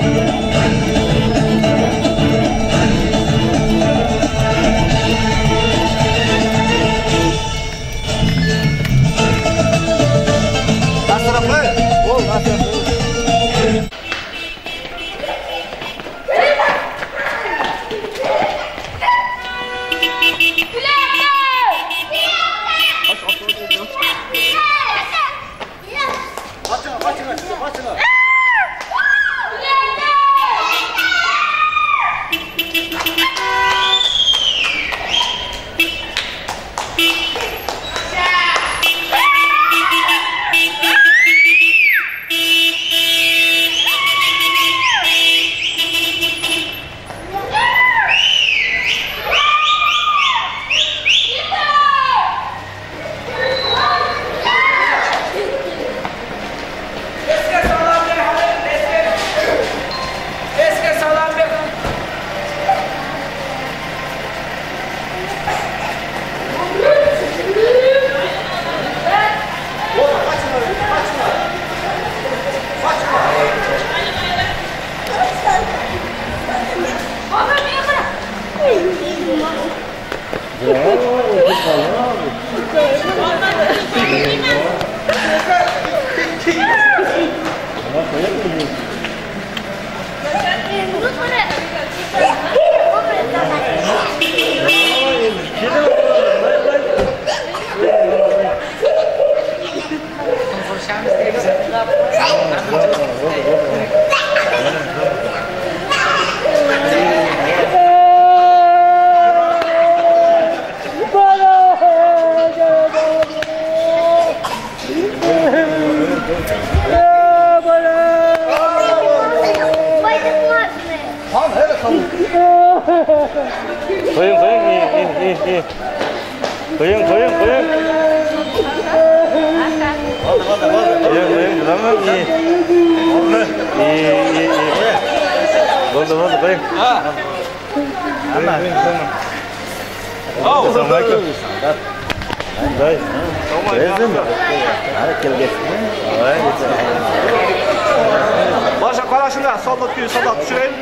Başa qarashinglar, soldat kuyi, soldat tushiraymi?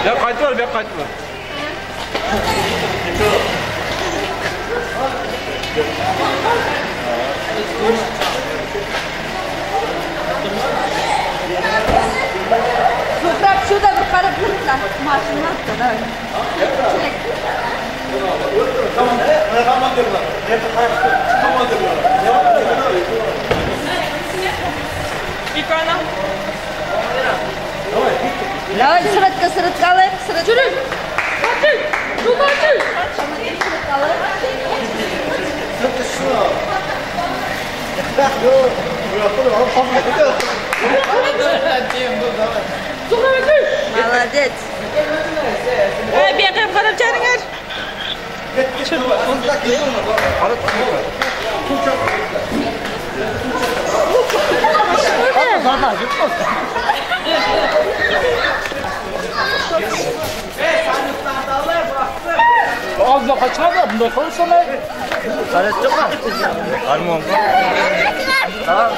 Ya qaytlar, bu qaytlar. Şurada bir qarab turiblar. Mashina ortida. Tamam, tamam derler. Tamam derler. İkana. Давай, сырт қалай, сырт. Жүрін. Қачын, жұлбачын. Сырт қалай. Молодец. Бегаем, қарап жарыңар. Ağzına kaçar da bunda konuşsana. Karet yok mu? Harmon. Tamam.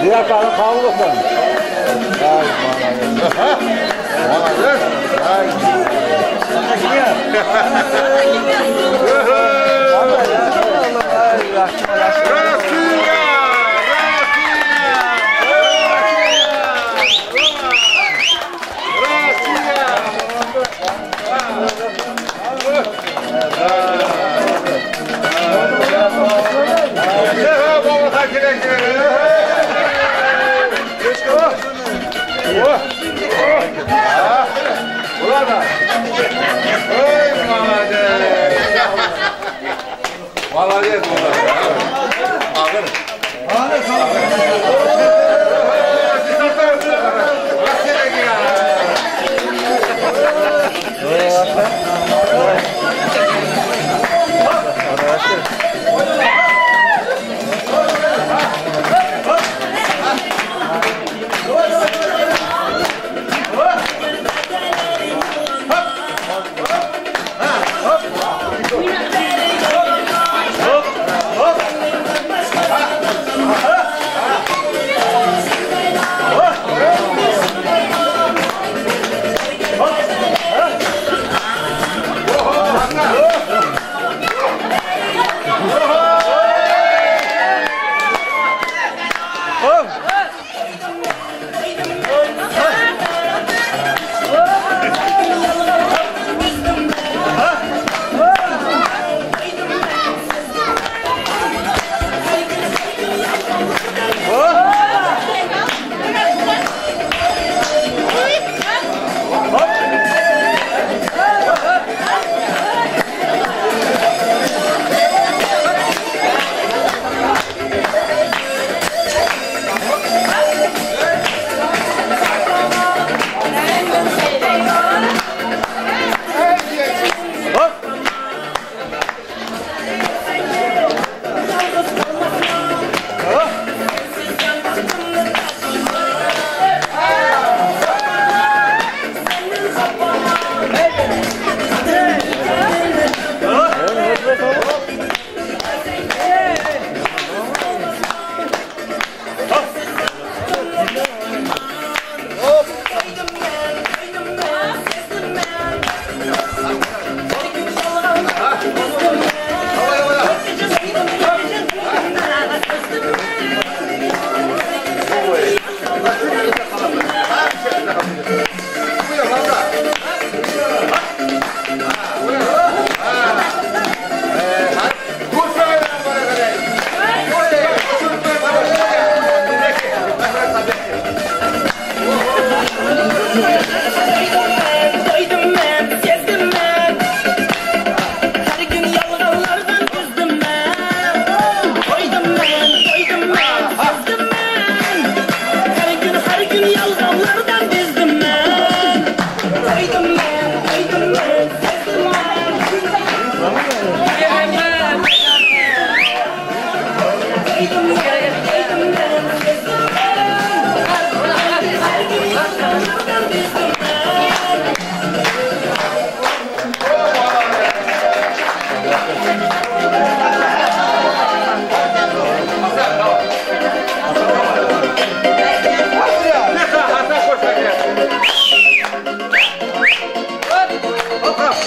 Diğer kahve olsun.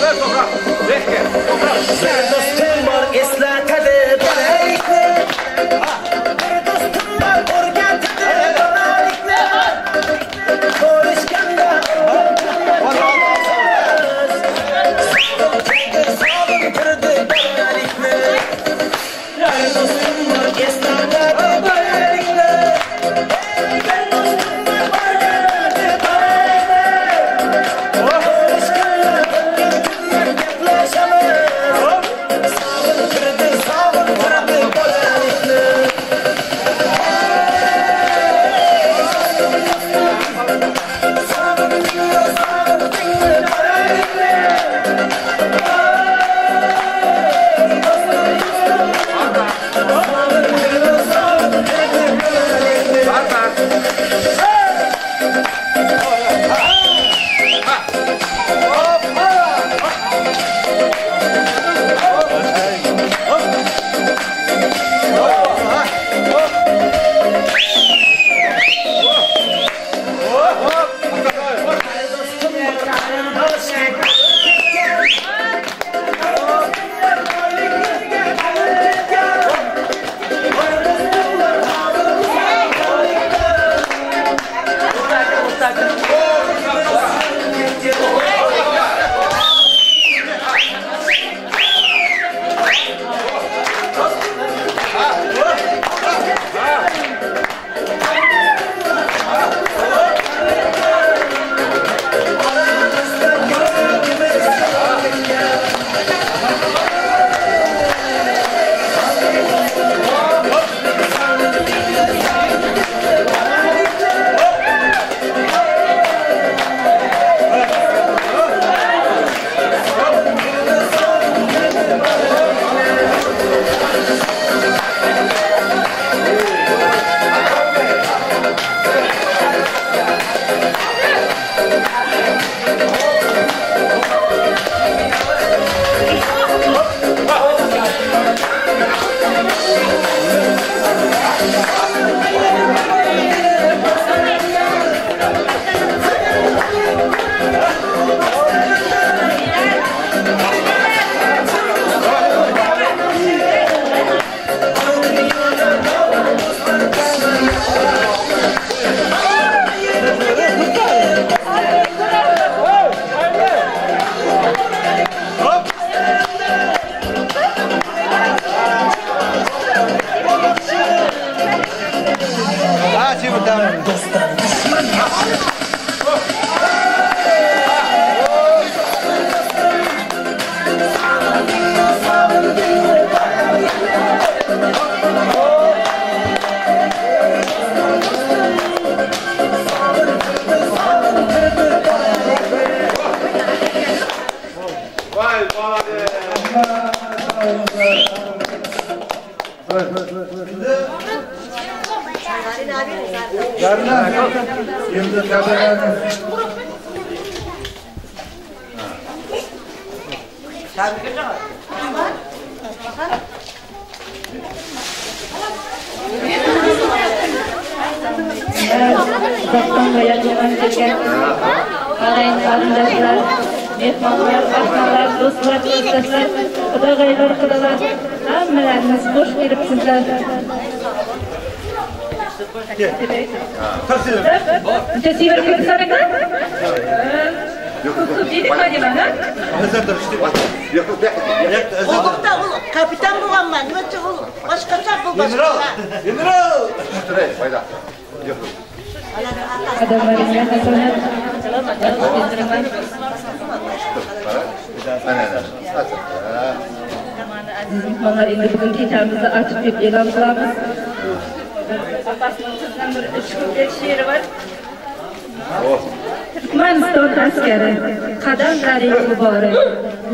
Ver toprak. Bekle. Toprak. Bir dostum var eslatadi bolalikni. Bir dostum var o'rgatadi bolalikni. Ko'rishganda sobir kirdi bolalikni. Bir dostum var eslatadi bolalikni. Bir dostum var o'rgatadi Uzaktan ve yakından çeken ağabeyin kardeşler, mehmanlar, aşnalar, dostlar, dostlar, Xudogaylar, xudolar, hammalariniz xush kelibsizlar. Uncha sevib kelibsan aka? Dedik mi deyman, ha? O'g'ilda u kapitan bo'lganman. Nimacha u boshqacha bu boshqa. General! Foyda. Adamlarimga hasanat, keltiraman. Aziz mehmonlar, endi bugun kechamizni ochib deb e'lon qilamiz. Apasning sizdan bir 3 kunlik she'ri bor. Turkmaniston askari, qadamlari muborak,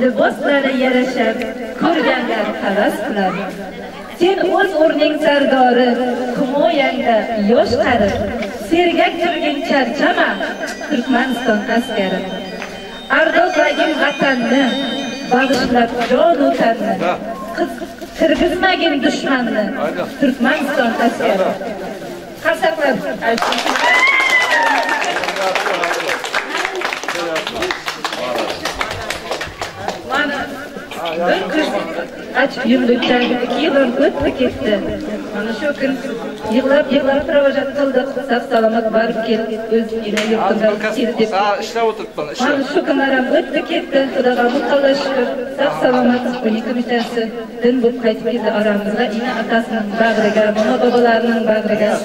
liboslari yarashar, ko'rganlar havas qiladi. Sen o'z o'rning sardori, himoyangda yosh qari, sergak turgin charchama, Turkmaniston askari. Ardozagin vatanni, bag'ishlab jon u tanni, kirgizmagin dushmanni, Turkmaniston askari. Qarsaqlab aytsin. bir kız açıp yürüdükten 2 yıl ötüp gitti. Ana şu gün yığlap провожать kıldık. Sağ salamat barıp gelip öz yine yurtunda girdip. İşlep oturup bana işlep. Ana şu günlerim ötüp gitti. Xudoga muhtolaj şükür. Sağ salamat bu iki mütesi din bu qaytib keldi aramızda. Yine atasının bag'riga, ona babalarının bag'riga.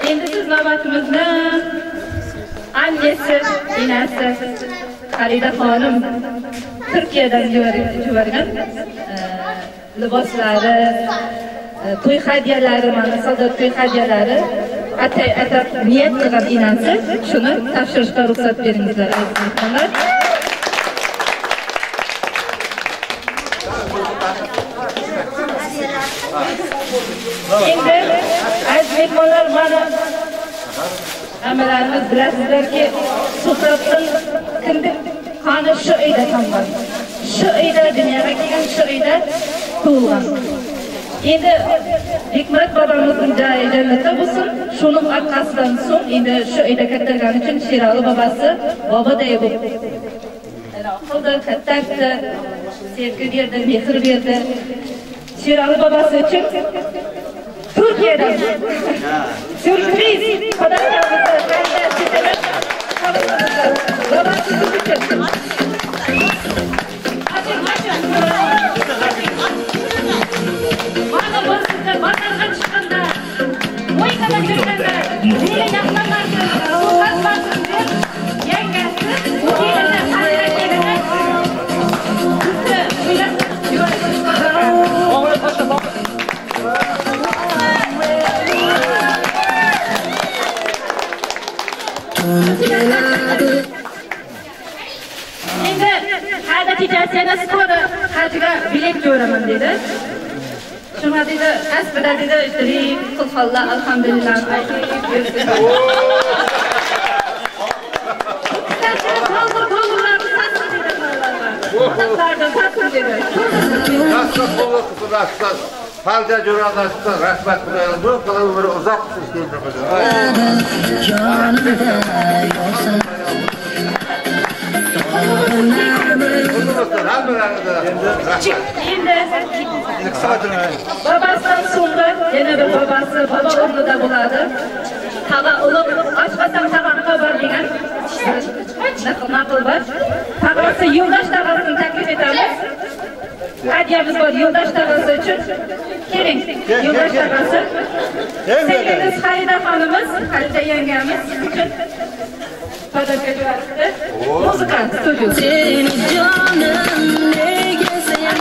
Endi siz navbatimizni annesi, inasi Farida xonim Turkiyadan yuborgan liboslari, to'y hadyalari, mana soldat to'y hadyalari atab niyat qilgan inasi shuni topshirishga ruxsat beringizlar aziz mehmonlar. Endi aziz mehmonlar, mana hammalarimiz bilasizlarki, Suhrabning kindik qoni shu uyda tomgan. Shu uyda dunyoga kelgan, shu uyda tug'ilgan. Endi Hikmat bobomizning joyi jannatda bo'lsin. Shuning orqasidan so'ng endi shu uyda kattaligani uchun Sherali bobosi boboday bo'lib qildi, kattakdi, sevgi berdi, mehr berdi. Sherali bobosi uchun Turkiyadan sürpriz Endi natijasini skoda hajga bilet ko'raman dedi. Shunga dedi, asbida dedi, ishtirik qilfalla alhamdulillah. Halca Cumhurbaşkanı rahmet kılıyoruz. Bu kadar ömrü uzak tutuştuğunu yapacağız. Babasından sonra yine bir babası, baba oğlu da buladı. Tağa ılıp, açmasan tağanıma var degen. Nakıl var. Tağası yoldaş tağasını teklif ederiz. Hadiyemiz var yoldaş tağası için. Gelin, yoldaş tağası. Sevgimiz Halide Hanımız, Halide yengemiz için. Pazartesi günü muzikant stüdyosu. Senin canın ne gezeyim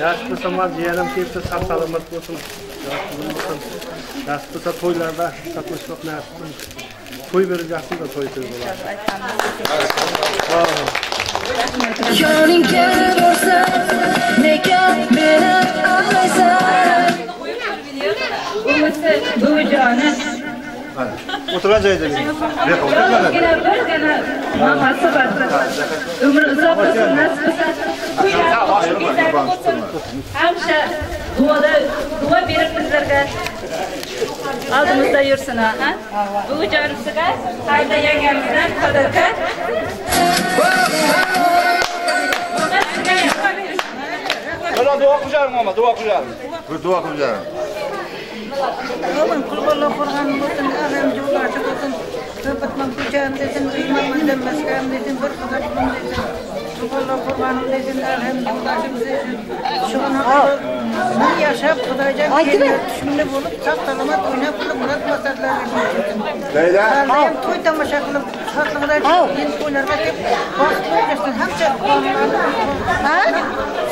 Yaşlı samaz yerim tepsi sağ salamat olsun. Yaşlı toylarda satmışlık ne yapsın? Toy vereceksin da toy söylüyorlar. Yo'ling kelsa, nega meni ağlaysan? Bu joni. O'tirgan joyda. Birgina mamasi bor. Umri uzoq bo'lsin, nasib bo'lsin. Hamsha duo berib bizlarga oldimizda yursin, ha? Bu jonisiga, Halida yangamizdan sadaqa. Bana dua kılacağım ama, dua kılacağım. Bu dua kılacağım. Aman kullarla Kur'an'ın olsun, alem yolu açık olsun. Kapatmam kucağım desin, kıymamın denmezkem desin, bir kızaçmam desin. Kullarla Kur'an'ın desin, alem yolu açık desin. Şu an bunu yaşayıp kudayacağım kendine düşümlü bulup, sağ salamat oynayıp kılıp Murat Masarlar'la geçirdim. Leyla? Ağlayayım, toy tamaşa kılıp, tatlıklar yeni toylarına hep vakit olursun. Hemçe Kur'an'larla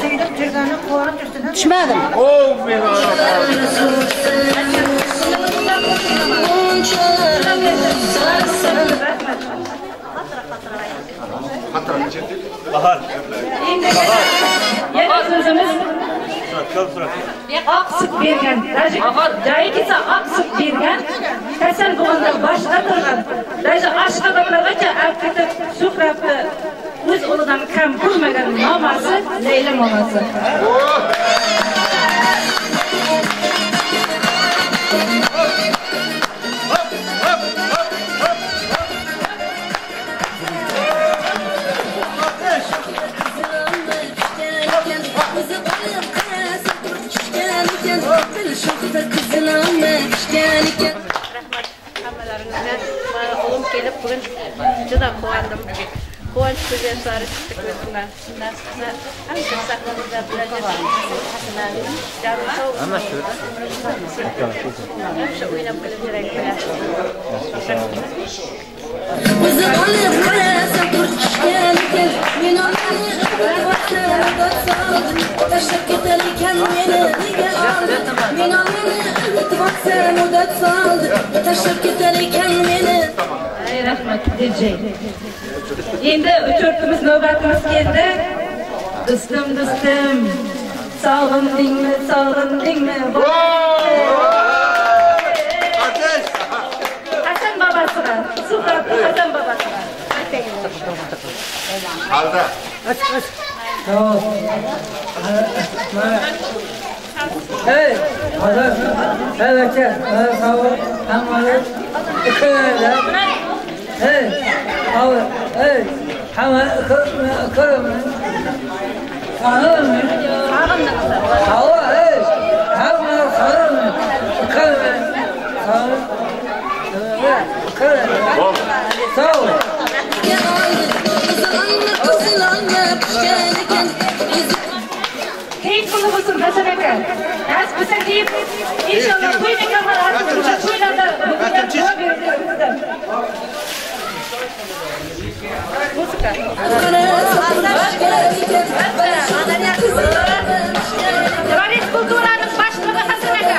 seyirip çırganı kovarıp üstüne. Düşmedim. Oh, benim Allah'ım. Bahar. Yana sözümüz ak süt bergen, joyi kelsa ak süt bergen, kasal bo'lganda boshqa turgan, даже aşk adamlargacha alkitib Suhrabni o'z o'g'lidan kam ko'rmagan mamasi Leyla mamasi. Oğlum gelip bugün juda quvondim. Quvonch ko'z yoshlari chiqdi ko'zimdan. Shundan chiqsa, hamma saqlamada bilajar. Hamma shu. Hamma o'ynab kulib yuraylik. O'zim olib qarasam turishgan ekan, men tashlab ketar ekan meni nega oldi? Men unutmasam mudat soldi, tashlab ketar ekan meni. Ay rahmat DJ. Endi 3-4 navbatimiz keldi. Do'stim, do'stim. Sog'indingmi, sog'indingmi? Hasan babasi. Suhrat Hasan babasi. Alda. Aç. Tamam. Hey, hazır. Evet, sağ ol. Tamam. Hey, abi, hey, hemen kırım. Sağım mı? Hava, hey, hemen sağım mı? Kırım. Sağım. Kırım. Sağ ol. Keyif kılımızın Hasanaka. Nasıl bize deyip, inşallah bu mekanlar artık toylarda Muzika. Varis kulturanın başlığı Hasanaka.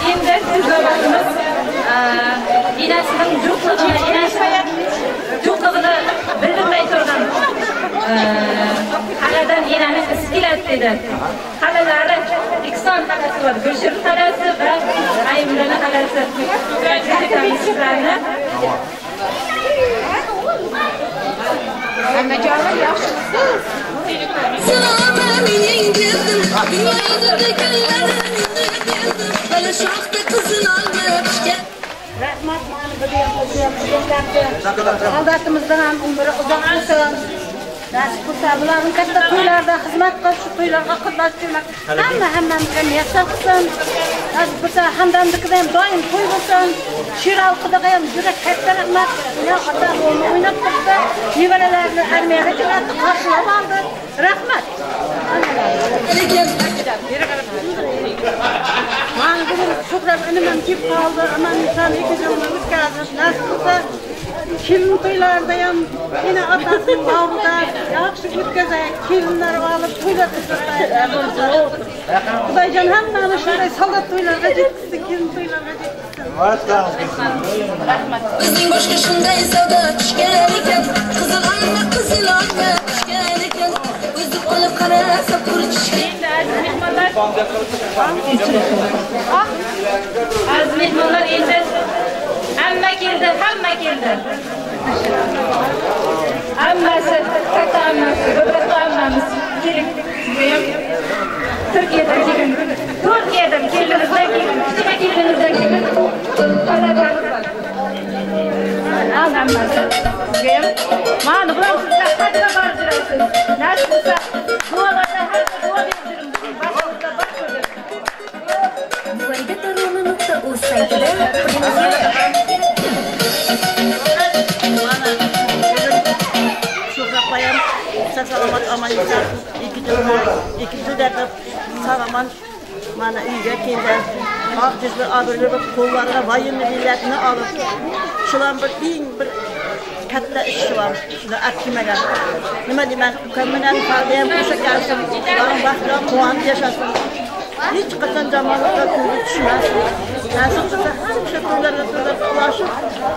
Endi sizga bakamiz. Inasining juqligini bildirmay turgan. Haladan inani isi keladi dedi. Halalari Ikson halasi bor, Gulshir halasi va Aymurani halasi. Kamishlarni Annajonim yaxshimisiz? Mening derdim, dunyoda deganlarim derdim, bana shoxda qizil olib pishgan. Rahmat, aldatimizdan ham umri uzoq bo'lsin. Nasib bo'lsa bularning katta to'ylarda xizmat qilish, shu to'ylarga qatnashchilar hammamizga muyassar qilsin. Nasib bo'lsa hamdamlikda ham doim to'y bo'lsin. Shir xalqiga ham juda katta rahmat. Ular qator o'ynab turibdi. Nevaralarni armiyaga jo'natib qarshilab oldi. Rahmat. Mana bugün Suhrat önümden kip kaldı. Aman insan iki canımız kaldı. Nasıl olsa kim toylarda ham yine atasının bağırda yaxşı ötkazak, kelinleri alıp toylar kızırlar. Xudoyjon hammani shunday soldat to'ylarga yetkizsin, kelin to'ylarga yetkizsin. Bizning boshqa shunday savdo tushgan ekan, qizil olma tushgan ekan, o'zib olib qarasa qurchishgan. Az mehmonlar endi hamma keldi. Hammasi, katta hammasi, katta hammamiz keling. Turkiyadan kelgan. Turkiyadan kelinimizdan kelgan. Nima kelinimizdan kelgan? Hammasi. Sizga ham. Mana bular sizga qadra borib turasiz. Nasib bo'lsa, duolarda hamma duo berib boshimizda bor ko'rdik. Voygatarona.uz saytida Şurada salomat aman insan iki yılda salomat mana uyga keldi. Ak yüzlü abirli bir kollarına vayınlı milletini alıp şulan bir katta işi var. Şuna akkimeler. Nima deyman, ukamdan fardiyam qo'sha kelsin. Ularning baxtidan quvonib yashasın. hiç qachon jamoatga ko'zi tushmasin. Nasib qilsa hamma to'ylarga ulaşib,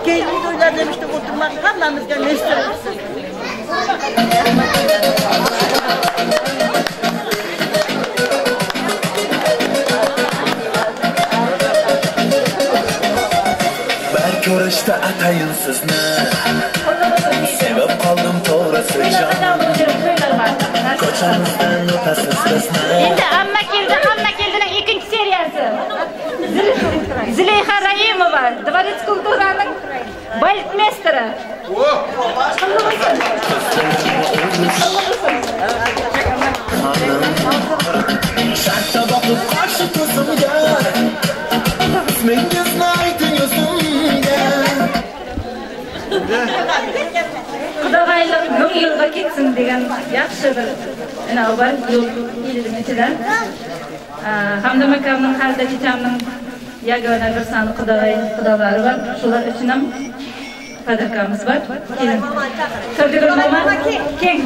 kelin to'ylar demishda o'tirmak hammamizga nasib qilsin. Ko'rishda atayin sizni sevib qoldim to'g'risi jon ko'chamizdan o'tasiz bizni endi hamma keldining ikkinchi seriyasi Zuleyxa Raimova Dvorets kulturaning baltmesteri shartta boqib qarshi ko'zimga ismingizni ayting o'zimga Qudag'aylik 10 yilga ketsin degan yaxshi bir inobat yo'l ilm ichidan hamda makamning halda chechamning yagona bir sani qudalari bor. Shular uchun ham qadrkamiz bor. Keling. Qadrli mama keng.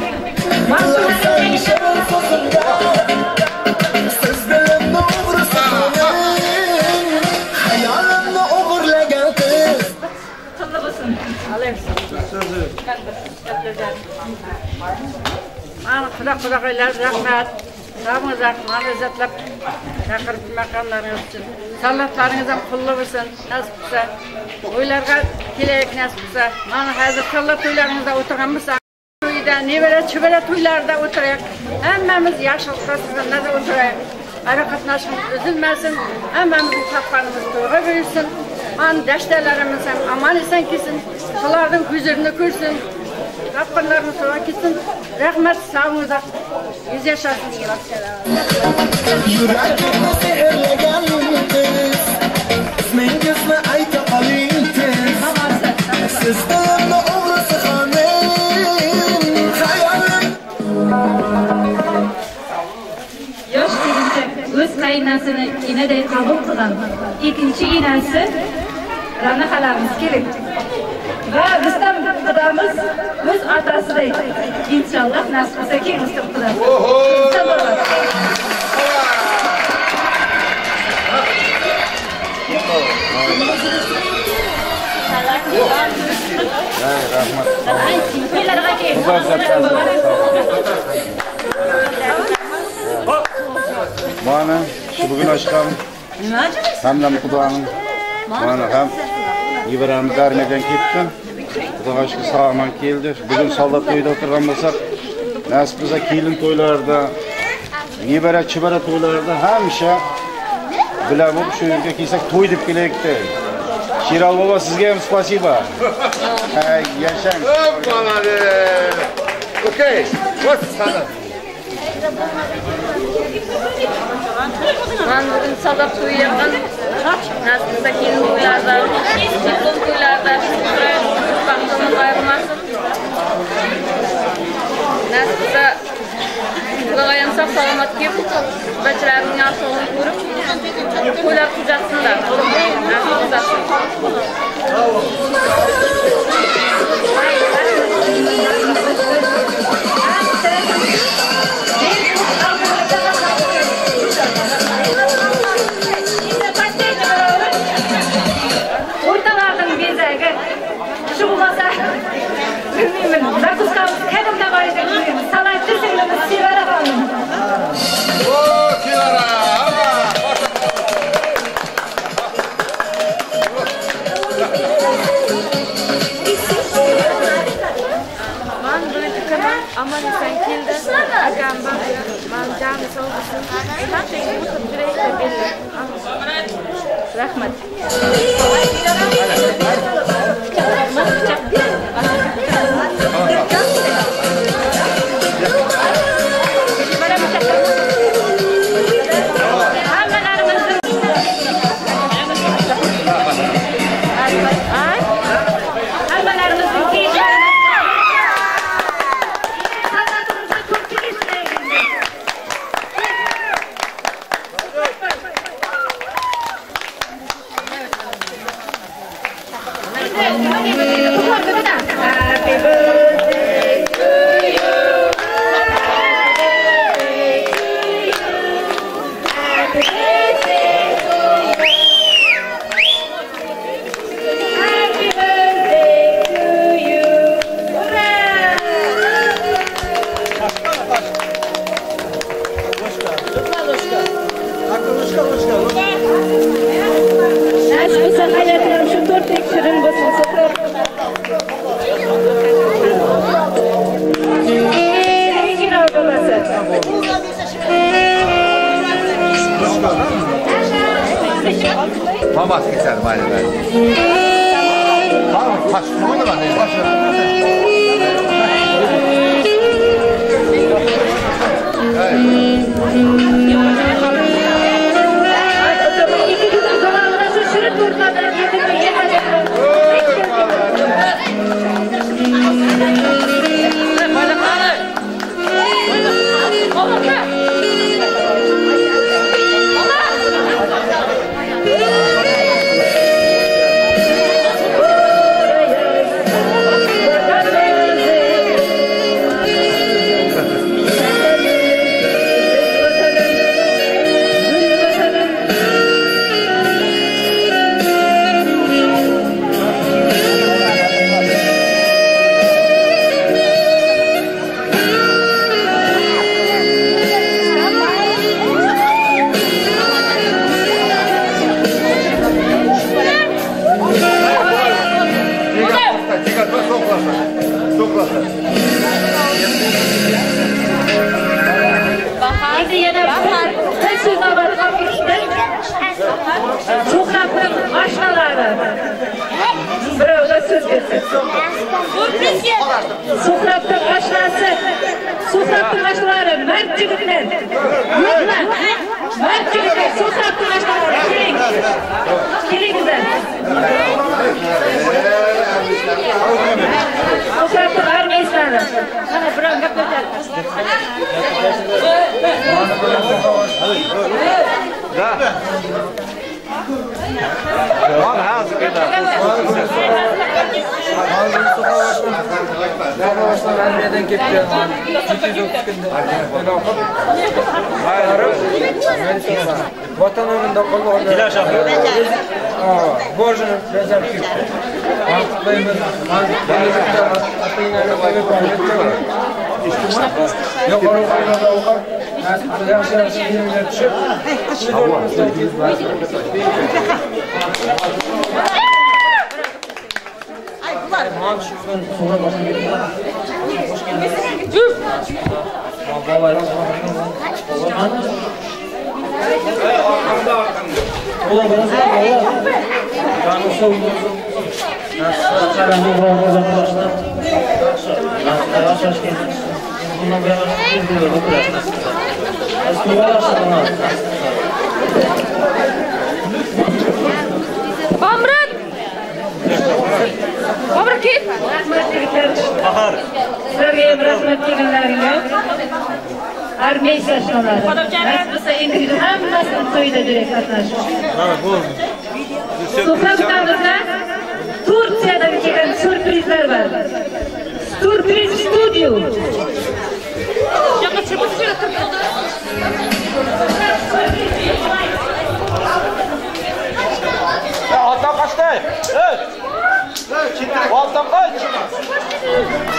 Siz dilimni o'g'risan, hayolimni o'g'irlagan qiz. Qildi bo'lsin. Mana qudag'aylar rahmat. Hammaga ma'rizatlab chaqirib maqomlaringiz uchun. Sallatlaringiz ham qulli bo'lsin. Nasib qilsa, o'ylarga kelaylik nasib qilsa. Mana hozir sallat to'ylaringizda o'tirganmiz. To'yda, nevara, chivara to'ylarda o'tiraylik. Hammamiz yaxshilikda sizdan nazar o'tiraylik. Ara qatnashimiz uzilmasin. Hammamiz topganimiz to'g'ri bo'lsin. Mana dashtalarimiz ham aman eson kelsin. Ularning ko'zlarini ko'rsin. Rapparlarni so'ra ketsin. Rahmat, sağolun. Yüz yaşasın diye bakacağım. Yüreğimni seherlagan qiz, ismingizni ayta qoling tez. Siz dilimni o'g'risi xonim, hayolim. Yosh kelinchak o'z qaynasini inaday qabul qilgan ikkinchi inasi Rana xalamiz kerak. Va bizdan qudamiz o'z otasiday inshaalloh nasib qilsa keng o'sib qiladi. Mana shu bugun ochgan hamdam Xudoning mana ham Ibrahim armiyadan ketdi. Xudoga shukr sog'man keldi. Bugun soldat to'yida o'tirgan bo'lsak, nasib qilsa kelin to'ylarda, nevara chivara to'ylarda hamisha bilan bo'lib shu yerga kelsak to'y deb kelaylikdi. Shiral bobo sizga ham spasiba. Yashang. Okay, what's sana? Ben bugün salak to'y yapgan. Nasib qilsa kelin to'ylarda, diplom to'ylarda vaqtimiz ayrilmasin. Nasib qilsa Xudoyam sog' salomat kelib, bachalarimning yaxshiligini ko'rib, to'ylar tuzatsinlar. Nasib qilsa. Ortalardan bezagi shu bo'lsa bilmayman. Zakuskamiz qayerda bor ekan bilmayman. Salatni singlimiz Sevara xonim. Sevara. Man birinchi kuni aman eson keldi. Akam bor. Man jami sog' bo'lsin. Qanchaga o'tib juray berdi. Rahmat. Happy birthday to you. tek şirin basın sofra. Engin ablaması. Mamas keserim aynı ben. Tamam, kaçtım oyunu var. Sokakın aşnaları. Burada söz geçsin. Sokakın aşnası. Sokakın aşnaları. Mert çocuklar. Yoklar. Mert çocuklar. Sokakın aşnaları. Gelin. Gelin güzel. Sokakın armeyizleri. Sana bırak yapacak. Lan hazır keda. Ben neden gidiyorum? Vatan önünde kolu ilaç yapıyor. Borcunu becer ki. Yok Bamrat! Bamrat git! Bahar. Sizlerge rahmet deganlaringa. Armiya sashnaları. Nasibsa endi hammasini to'yda direkt qatnashib. Mana bu. Suhbatimizda Turkiyadan kelgan sürprizlar var. Sürpriz studio. Alttan kaçtı. Alttan kaç.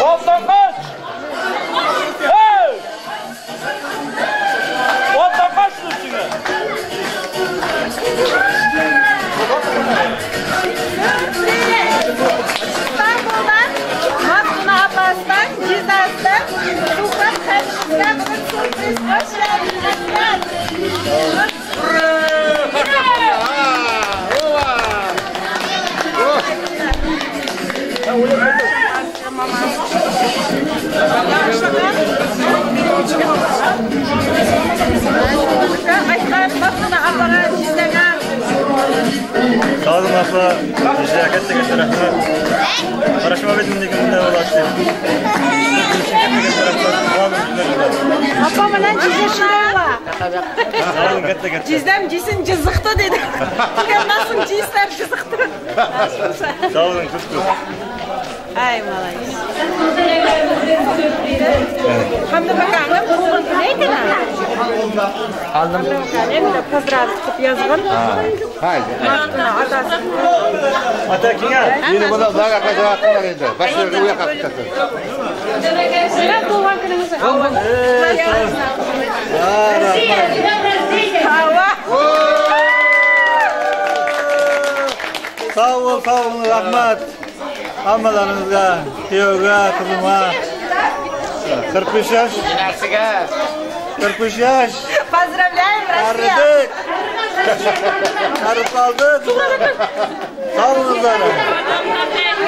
Alttan kaç. Alttan kaç üstüne. İstanbul'dan, Maskuna Abbas'tan, Cizas'tan, Sokak karşısında bugün sürpriz hoş geldinizler. Sağ olun abla. Bizde hakikaten tarafına. Karışma bedimindeki günler ulaştı. Apam bilan cizishlar. Sağ olun katta. Cizdem cisin cızıktı dedi. Nasıl cizler cızıktı. Sağ olun tuttu. Ay malayız. Hamda bakanım bugün neydi lan? Aldım. Hem de pozdrav kılıp yazgın. Haydi. Maskuna atası. Ata kinga. Yine bana daha yaklaşık hakkında geldi. Başka bir uyak hakkında. Sizler doğan gününüzü alın. Hava. Sağ olun, rahmet. Hammalarınızga, kuyovga, kızıma. 45 yaş. 45 yaş. Поздравляем, Россия! Arıdık. Arıp kaldık. Sağ olunuzlar.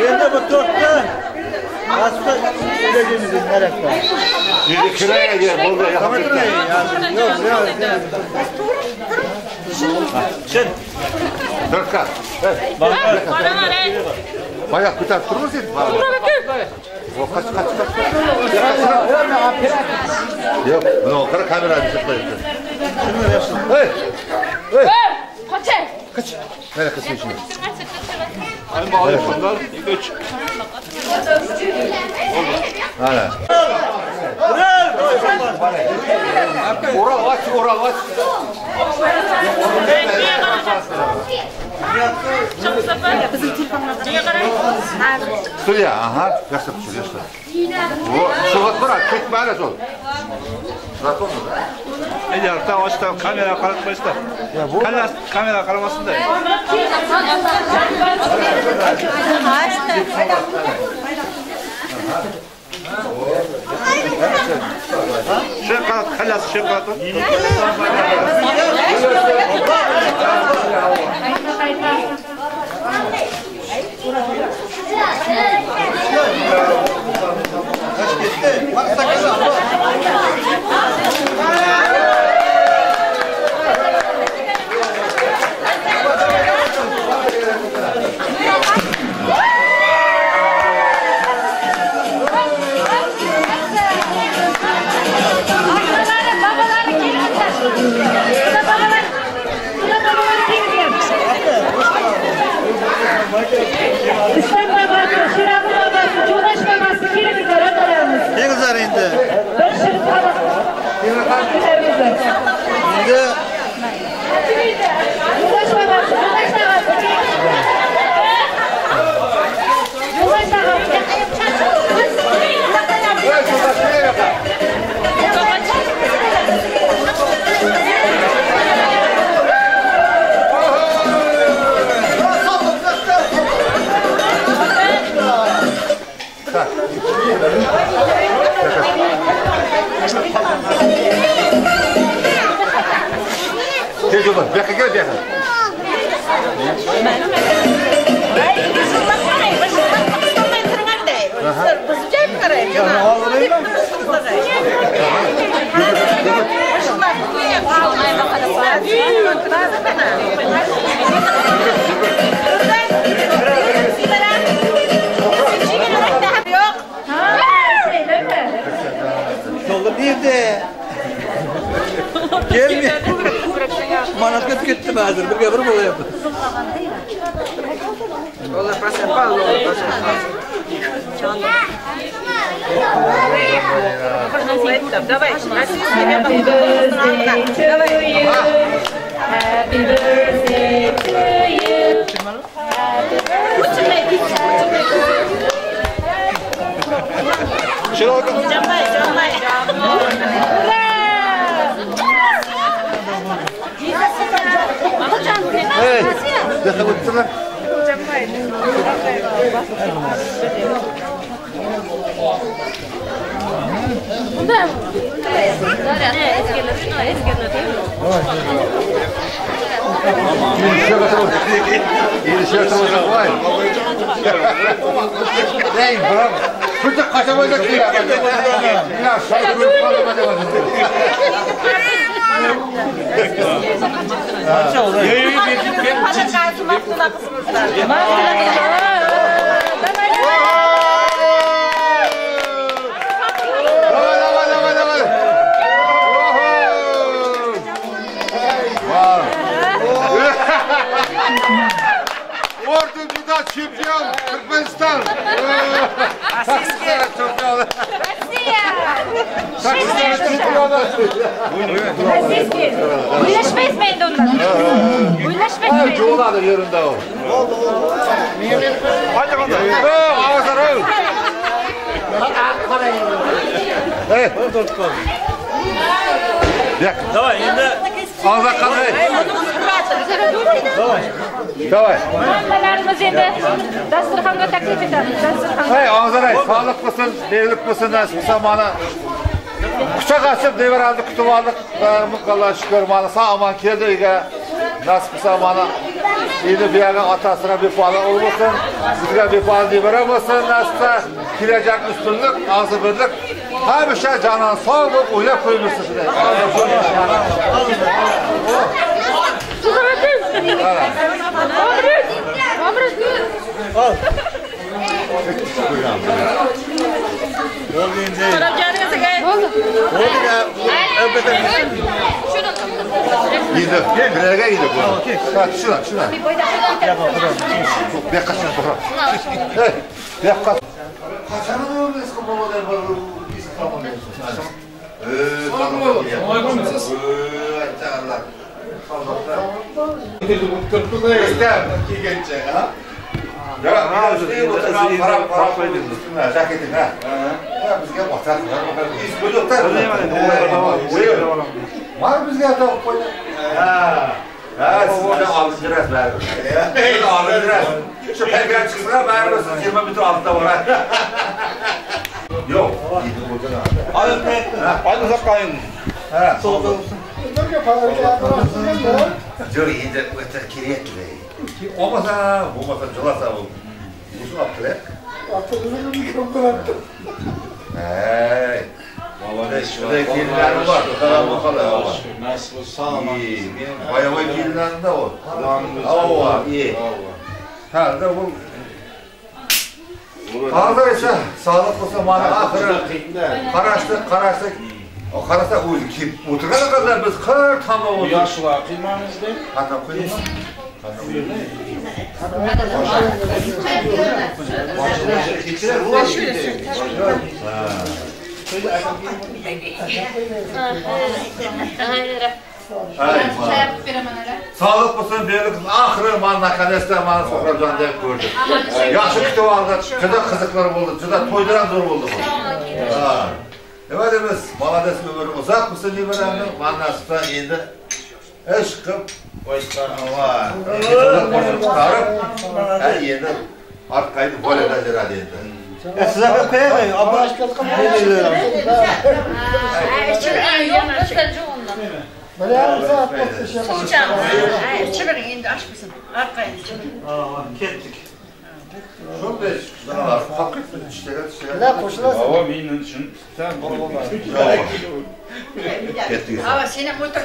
Yine bu tortta. Hasta gideceğimizin nerede? Şimdi kiraya gel, burada yapalım. Yok. Şimdi. Dörtkat. Bayağı kutar durmasın. O kaç. Yok, bunu o kadar kamera açıklayın. Hey! Kaç. Nereye kısmı şimdi? Hani bağlı şunlar, üç. Hala. Oral aç. Bizim telefonlarına qarang. Studiya, aha. Yaxshi tushirishdi. Surat bor, ketmadi sol. Surat bormi? Yarıqdan ochdan kamera qaratmaysizlar. Kamera qaramasında. Şey qarat, kalası şey qarat. İslam babası, Şiraz babası, Cunaş babası, kirimizler atalarımız. Ne güzel indi. Bir şirin babası. Indi. Cunaş babası, Cunaş babası. Cunaş babası. Gel coba, gel. Yolda nerede? Gelmiyor. Manatkat gitti hazır. Bir gabır mı oluyor? Ola pasen pal, Давай, Happy birthday to you. Hey, dah betul lah. Ini siapa terus boy? Hey, bro. Kita kasih banyak dia. Ya, saya dulu kalau macam Orducuda çempiyon Türkmenistan. Россия çempiyon. Oynaşmayız ondan. Oynaşmayız. Çoğuladı yerinde o. Hadi bakalım. Ağızları. Hey. Давай, енді. Ağızlar kalın. Davay. Hammalarimiz endi dasturxonga taklif etamiz. Dasturxonga. Hey, ağzınay, sağlık mısın, devlet mısın, nasip zamanı. Kucak açıp devir aldık, kutup aldık. Allah'a şükür, bana sağ aman keldi uyga. Nasip zamanı. Yeni bir yerden atasına bir falı olmasın. Bizge bir falı devir olmasın. Nasipse kilecek üstünlük, ağzı birlik. Her bir şey canan sağ olup uylap koymuşsun. Al. Var bizge atıp koy. Sizde alıştırız bari. Alıştırız. Şu pergel çıksana bari siz 20 metre altta var. Yok. Hadi uzak kayın. Soğuk olsun. Jori indi öte kiriyetli. Olmasa, cılasa bu. Uzun attı Atılırım mikrofonlar. Hey. Şurada kirlilerim var. Bakalım. Nasıl sağlam. Bayağı kirlilerim de o. Hava var, iyi. Herhalde bu. Ağzı ise sağlık olsa bana ahırı karıştık. O karıştık kim? Oturana kadar biz kır tam oldu. Bu yaşlığa kıymanız değil. Hatta kıyma. Sağlık olsun, birlik ahırı manna kadesler manna sofradan deyip gördük. Yaxşı kütüp aldık, juda kızıklar oldu, juda toyduran zor oldu. Evet biz, malades ömürü uzak mısın liberamın, mannasıdan endi iş kıp, var. Her yerinde arkaydı voleyden zirade endi. Size de koyayım, abla aşkı koyayım. Çıkırın indi aç mısın? Arkaya Kettik. Çok beş. Fakir işte. Ne koşulasın? Hava minin için. Sen Kettik. Ama senin motor...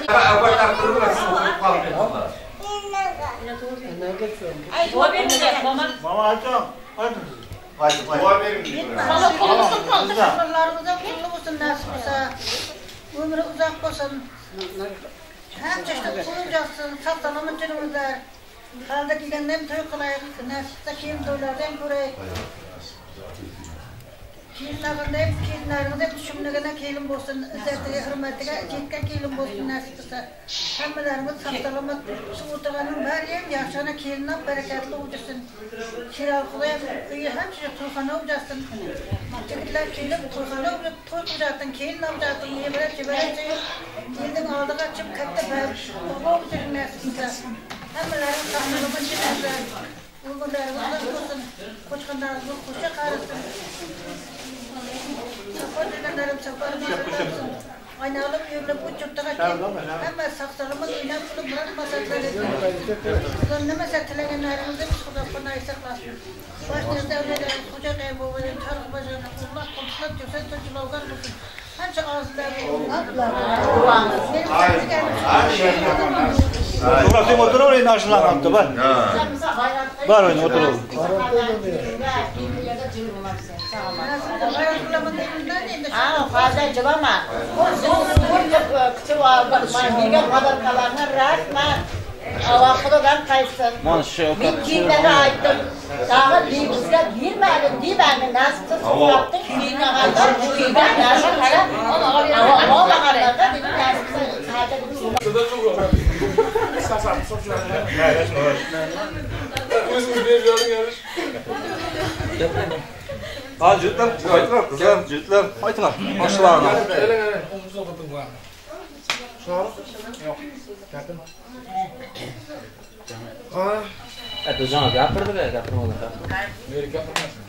Mama açalım. Haydi. Mama kullusun. Şoförlerimize kullu olsun nasip olsa. Ömrü uzak olsun. Hem çeşitli kurulacaksın. Satsalımın cürümüzler. Halda gidenlerim toy kılayık. Nasipte kim dolardan göreyik. Kelinlerinde hep kelinlerinde hep düşünmegene kelin bolsun. İzzetiga, hürmetine jetken kelin bolsun nasip olsa. Hammalarimiz satsalımız. Şu oturganın her yer yaşana kelinler bereketli olacaksın. Kiralkılayıp hem çocuk toyxana olacaksın. Çocuklar kelin toyxana olup toy kuracaksın. Kelin alacaksın. Yeberek Kelin aldığı açıp katta baba olacaksın nasip olsa. Hammalarimiz satsalımız jetkenler. Uygunlarımızdan olsun. Koçkanlarımız koşa karısın. Sapar dedenlerim saparım olsun. Aynalıp yürüp uçurttuğa kim. Hemen saksalımız oynap bulup bırakmasaklar edin. Kızlarına settilenenlerimizi biz kudaklarına isaklasın. Başlarında öyleleri koca kayboğların tarık bacağına kurmak komşular diyorsa çocuğlar olsun. Hangi ağızları olsun. Burası motor oraya naşılan yaptı bak. Var oyun motor oldu. Fazla cılama. Kıçı var, bilgen kadar kalanlar resmen. Avaklıdan kaysın. Bir kimlere aittim. Daha bizge girmedim diye ben nasipse yaptım. Kimine kadar bu kimden nasıl kara. O bakanlarda dedim nasipse sadece Ha cütler, haytılar kızlar, cütler, haytılar. Başlarına. Omuzda oturdum var. Sağ ol. Yok. Geldim. Ha? Atacağım gapirdi be, gapirmadı. Neri gapirmasın?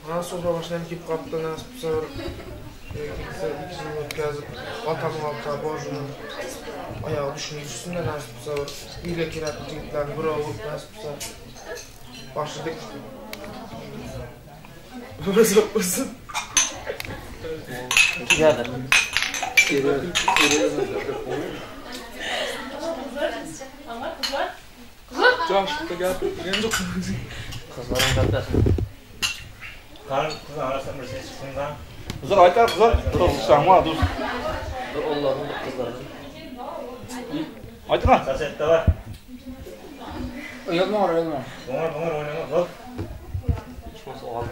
Ha, sofra başından kip kaptı, nasip sağır. İkisini ötkazıp, vatanın altına borcunu ayağı düşünmüşsün de nasip sağır. İyle kiratlı jigitlerini bir olup nasip sağır. Başladık. Burası bakmasın. Geldi. Çarşıda geldi. Yeni dokunuyoruz. Kızların kaptasın. Kızın arasında bir şey çıksın da. Kızlar aytar kızlar. Kızlar var dur. Allah'ın kızları. Aytar ha. Kasette var. Oyalma var oyalma. Bunlar oynama bak. Hiçmazsa o alıp.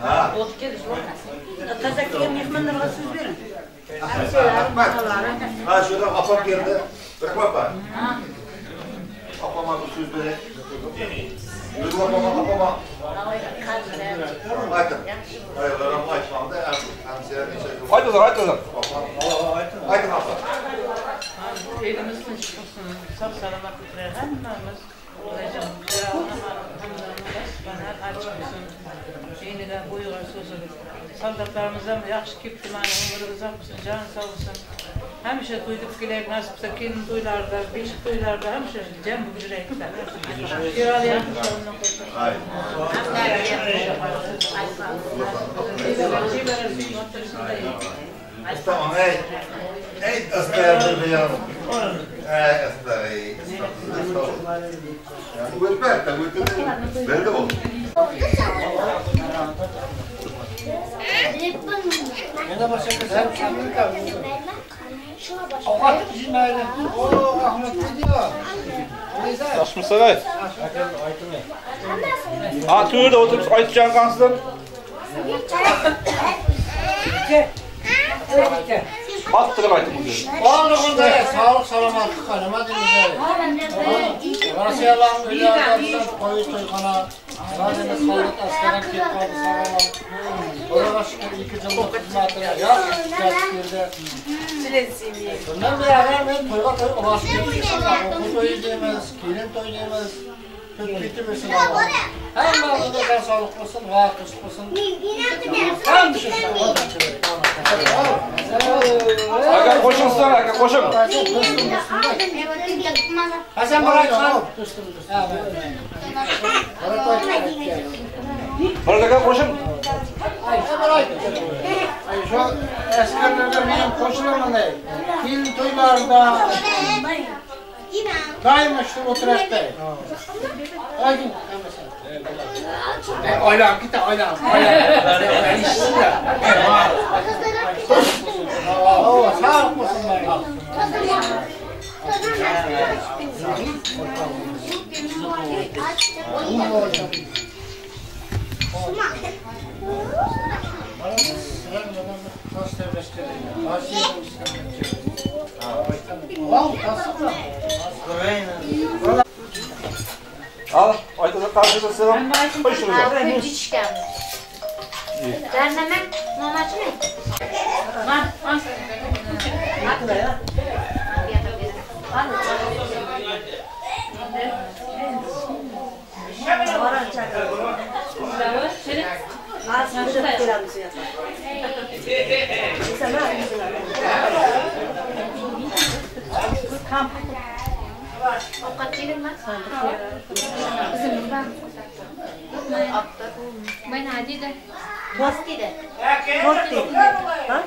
Ha. Kazaklıya mehmanlara söz verin. Ha şurada apam geldi. Bırakma bak. Apama bir söz verin. Yürü apama. Aytın. Ayılarım aytmamda Aytın apam. Elimizden çıksın. Sağ selamet hemmemiz. Olacağım. Bana açmışsın. Yeniden buyuğa sözü. Saldatlarımıza yaxşı kiptimani ömrü uzak olsun, canı sağ olsun. Hemşe duyduk gelek nasipse kelin toylarda, beşik toylarda hemşe cem bu yürekler. Kiralı yapmışlar onunla koysun. Tamam, hey asperger beyanım. Asperger. Bu esper, böyle oldu. Ne başka sen Avat izmeyle. O Ahmet diyor. Taşmış saray. Ha tüyü de oturup aytacağın kansın. Attırıp aytım bugün. Bağlığında sağlık salamatlık hanıma dinleyeceğiz. Rasiyaların öyle adamlar koyu toykana. Zaten sağlık askeren kek kaldı sağlam. Oraya şükür 2 yıllık hizmetine gerçekten Silensiyim. bundan beraber ben toyga toy ulaştım. Okul toyu demez, kelin toy demez. Tüp bitirmesin ama. Hem bağlığında da sağlık olsun, rahat olsun. Tam bir şey Aka koşun sana, aka koşun. Hasan bırakma. Aka koşun. Şu eskerlerde benim koşulamam ne? Film toylarda daima işte oturakta. Aydın. Oylan git oylan. Oo sağ olsun bana. Al, aytada karşıda selam. Koy şuraya. Ben hiç geldim. Dernemek mamaç mı? Var. Hakkı ya. Avukat değilim ben. Kızım ben. Ben hadi de. Tost dedi. Tost dedi. Ha?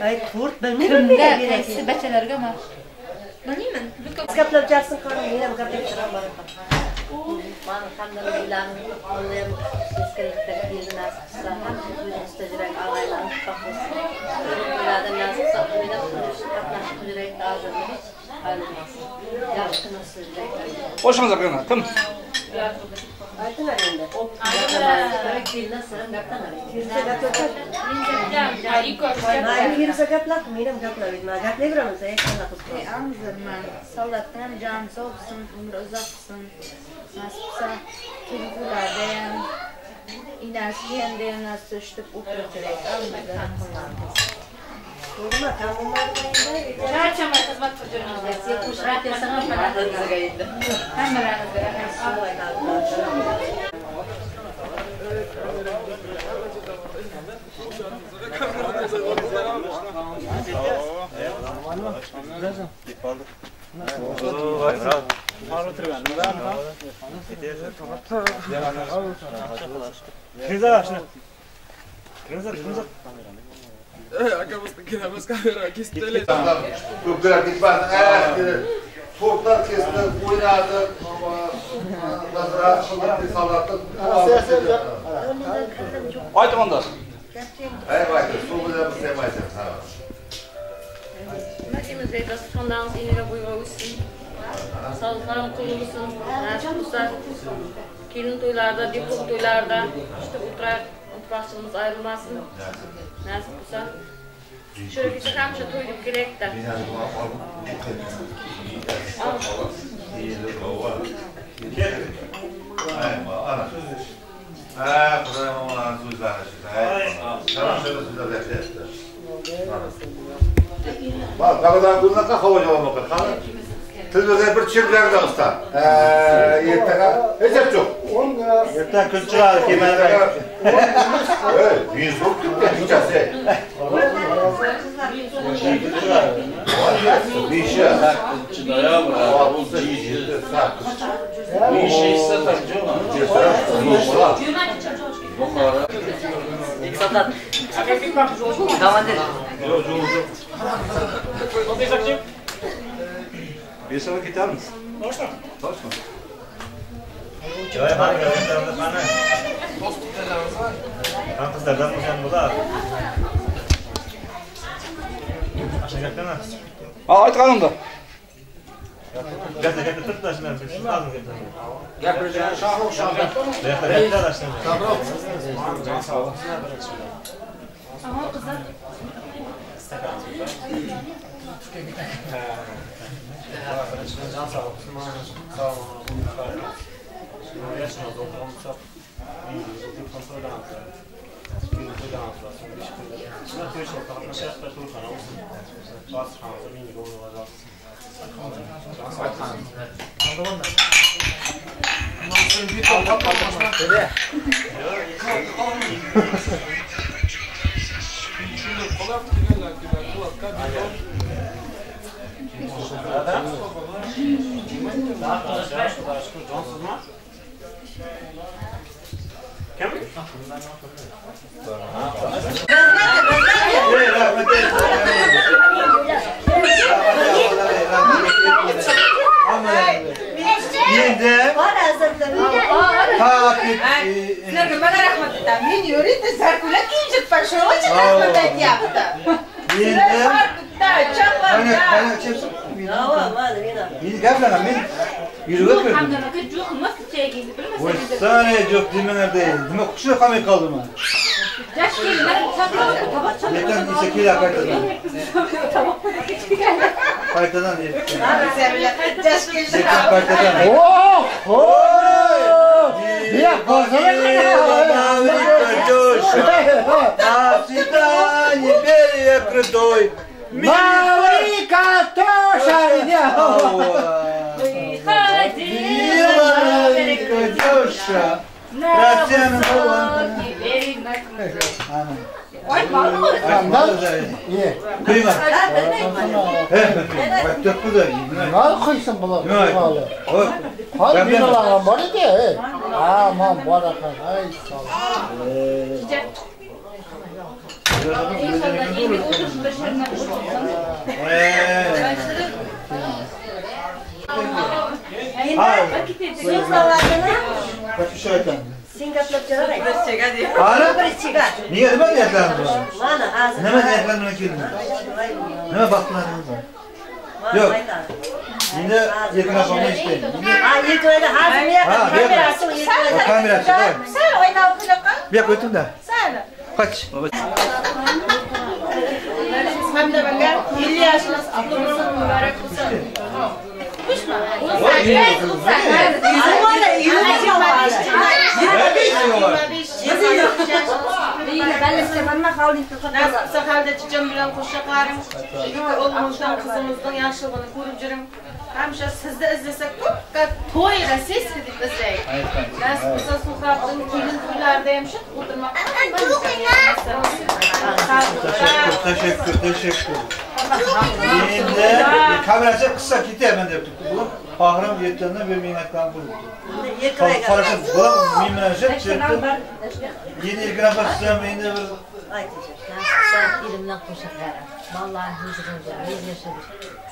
Ay kurt ben ne Kimde? bileyim. Beçelerge mi? Benim mi? Kaplayacaksın kanım yine kaplayacağım bana. Bana kamdan ilan olayım. Seskerekte bir nasipsa hem müstecirek ağaylan bakmasın. Buradan nasipsa bir de kaplaşıp direkt ağzını ayrılmasın. Yaşkını sürecek. Koşun zakına, tım. Aytılar endi. Kirsa gaplab, menim gaplamayman. Gaplayveramiz, aytganlar qilib. Amzirman. Soldatdan joni sog' bo'lsin, umri uzoq bo'lsin. Nasib bo'lsa, telefonlarda ham inasi endi nasib eshitib o'tirib amzirman. Nima tamomlarmanda? Charchamay xizmat qilib yuribmiz. Sen qo'shib kelsan ham qanaqasiga endi. Hammalarimizga Akamızda giremez kamera kestiler. Köpküler gitmezdi. Tortlar kesti, oynardı. Nazara, salatı. Aytım onda. Hayır bak, soğuklarımı sevmeyeceğim. Hepimize dasturxonlarimiz inira bo'yga o'ssin. Sog'liqlarimiz to'la bo'lsin. Nasib bo'lsa, kelin to'ylarda, diplom to'ylarda işte o'tiraqchimiz ayrilmasin. Nasib bo'lsa, shunga hamcha to'yib kerakda. Xudoyim omonlarni so'zlari shu. Shunday so'zlar Bak, kafadan bundan hava cevabı bakın. Tızbırda bir çiftlerden usta. Yertene, hiç hep çok. Yerten kültür aldı ki ben de. Evet, bir soğuk gitti, hiç hası. Bir şey. Bir şey ise tabii Bir sabah gitar mısın? Hoş mu? Hoş mu? Joy var görüntülerinde bana. Dost tutarlarınız var. Ben kızlardan mı sen bu da? Aşağı gel mi? Aytganim da. Gel tut da şimdi bir şey lazım getir. Gapireceğin şahı şahı. Bekle da şimdi. Sabro. Sağ ol. Ama kızlar Can sağ olsun. Sağ olun. Yaşına doldurmuşsak bir kontrol dansı. Bir dansı. Şimdi köşe ortalıkta şey yaptı durkan olsun. Bas kanalda bir yol olacak. Can sağ olsun. Anladın mı? Nasıl bir top başına? Dede. Şimdi kolay gidiyorlar ki kulak kadar. Sizlarga mana rahmat aytaman. Men yo'rayda zarkulat kiyib pashoga rahmat aytyapti. Biz gaplarım ben yürüyüp hamdamga jo'qmas chegingizni bilmasangiz. Sana yok dinmenerde. Nima kuşu kamay kaldı mı? Yaş kelinlar tabacha. Yeter ise kila kaytadan. Kaytadan ye. Yaş kelinlar kaytadan. Ya Asitani beri kruтой. Маврика Тоша! Тоша! Растяну Ой, мало. Kıyma. Bak çok güzel. Ne kıysın bunu? Oy. Hadi bir olan var idi. Aman baraka. Ay sağ ol. Sen gaplab jararay. Niye nima deyapsiz? Mana hozir. Nima deyapsiz? Nima bakmalarınız var? Yok. Yine yakın yapalım isteyin. Yetkilerde hazır kamerası Kamerası. Sen oynayıp kulakka. Bir yak ötün de. Sen. Kaç. Sen de bakar. 50 yaşınız aklımızın mübarek olsun. Kuşma. Ben istefanına kavlayıp Sakalda çiçeğim bilen kuşaklarım. Oğlumuzdan, kızımızdan yaşlılığını görüp жүрüm. Hemşe sizde izlesek toy da siz gidip izleyin. Nasıl kısa sokakların kelin toylarda hemşe oturmak. Teşekkür. Şimdi kamerası kısa gitti hemen de tuttu. Ahram yettiğinde bir minnettan bulundu. Parasın bu minnetçi çıktı. Yeni ilgine başlayacağım yine bir Sen ilimden koşaklara. Vallahi huzurunca bir yaşadık.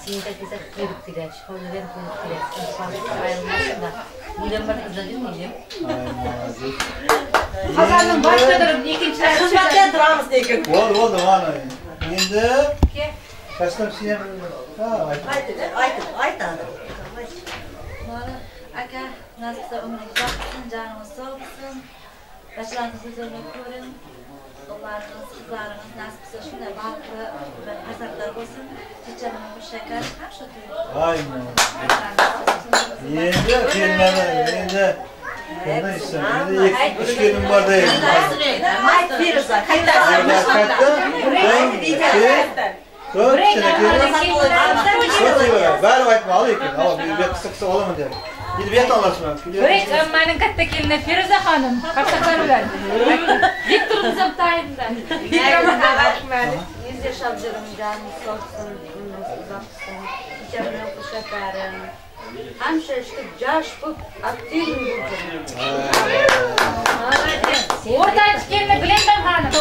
Sinde bize kırık gider. Şöyle ben kırık gider. İnsanlık ayrılmasın da. Neden ben izledim miyim? Kazanın başladırım. İkinciler. Hizmetten duramız diye. Oldu bana. Şimdi kaçtım siyem. Ayten. Aka nasılsa ömrünüz baksın, canımız sağ olsun. Başlarınızı üzerine koyun. Oğullarınız, kızlarınız nasılsa şuna bakı ve hazırlar olsun. Çiçeğinin bu şeker her şey duyuyor. Aynen. Yenge kendine Ondan istemem. Üç gelin var değil. Hayır, bir uzak. Hayır, ben aytma alayım. Ama bir kısa olamam diyorum. Bir anlaşma. Börek ammanın katta keline Firuze Hanım. Kaçaklar bilen. Viktor Zamtay'ından. Yüz yaşadıyorum canımız olsun, uzaksın, içerine kuşakarım. Hemşe işte caş bu aktif mi bu? Oradan çıkayım Glendon Hanım.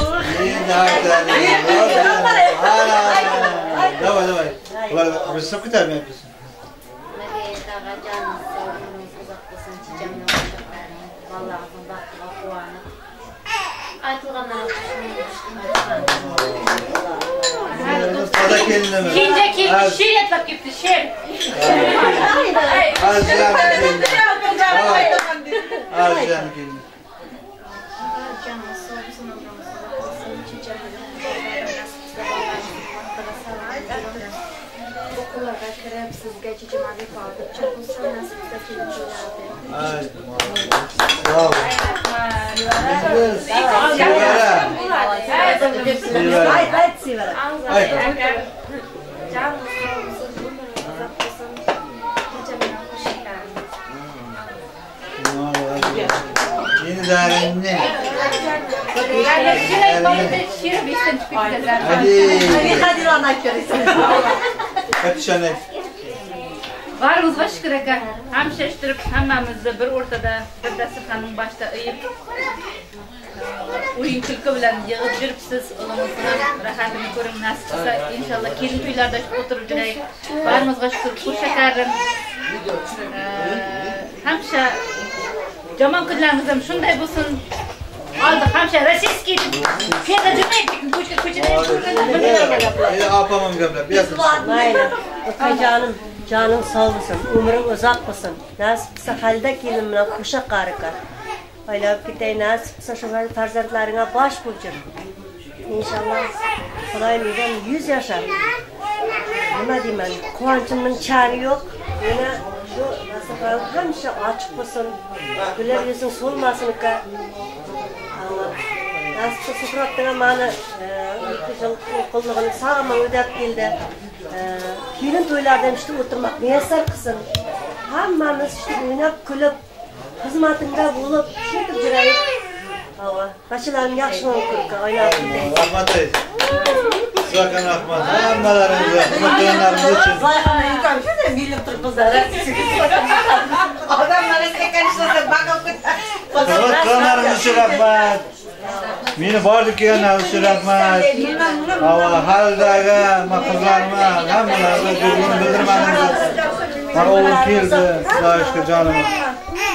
Давай. Вы с собой mi yapıyorsun? Canımız olsun, uzaksın, çiçeğine kuşakarım. Vallahi baktılar kuanı. Aytılganlara Kince kilmiş şiir yatlap gitti şiir. Okullarda kirep sizge çiçeğime kaldık. Çakılsa nasipse kilitçilerdi. Varımızga şükür aka. Hemşeştirip hemmemizni bir ortada bir dasturxonning başta ıyıp oyun kulku bilan yig'ib yuribsiz. O'zimizni rohatini ko'ring nasib qilsa inshaalloh kelin to'ylarda o'tirib yuraylik. Barimizga shukr. Qo'shakarim. Hamsha Jomon kunlaringiz ham shunday bo'lsin. Aldı hamşa Rossiyskiy Feda Cumeyev'in ko'chada apamam gaplab mayli o'tay canım sağ olsun umring uzoq bo'lsin nasib qilsa halda kelin bilan qo'sha qarika aylab ketay nasib qilsa shu farzandlaringga bosh bo'lsin inshaalloh xudoy mendan 100 yashar nima deyman quvonchimning chari yo'q yana shu nasibam hamsha ochiq bo'lsin güler yuzing so'lmasin uka nasibsa Suhrat'tan bana 2 yıl qulluğunu sağlamam ödep geldi. Kelin to'ylardan işte oturmak muyassar qilsin. Hammamiz işte o'ynab kulib, xizmatingda bo'lib, shetib yuraylik. Hava, bashalarim yaxshi ko'rka, oynab ketaylik. Rahmat ey. Sizlarga rahmat. Hammalaringizga, xizmatlaringiz uchun. Voyxona yukam shunday bilib turib qizlar. Odamlarga tekanishlarga bakib Xizmatlaringiz uchun rahmat. Meni bordik kelganlar uchun rahmat. Hava haldagi maqsadlarga hammalarga bildirmadingiz. Mana o'g'lim keldi, Xudoga jonim.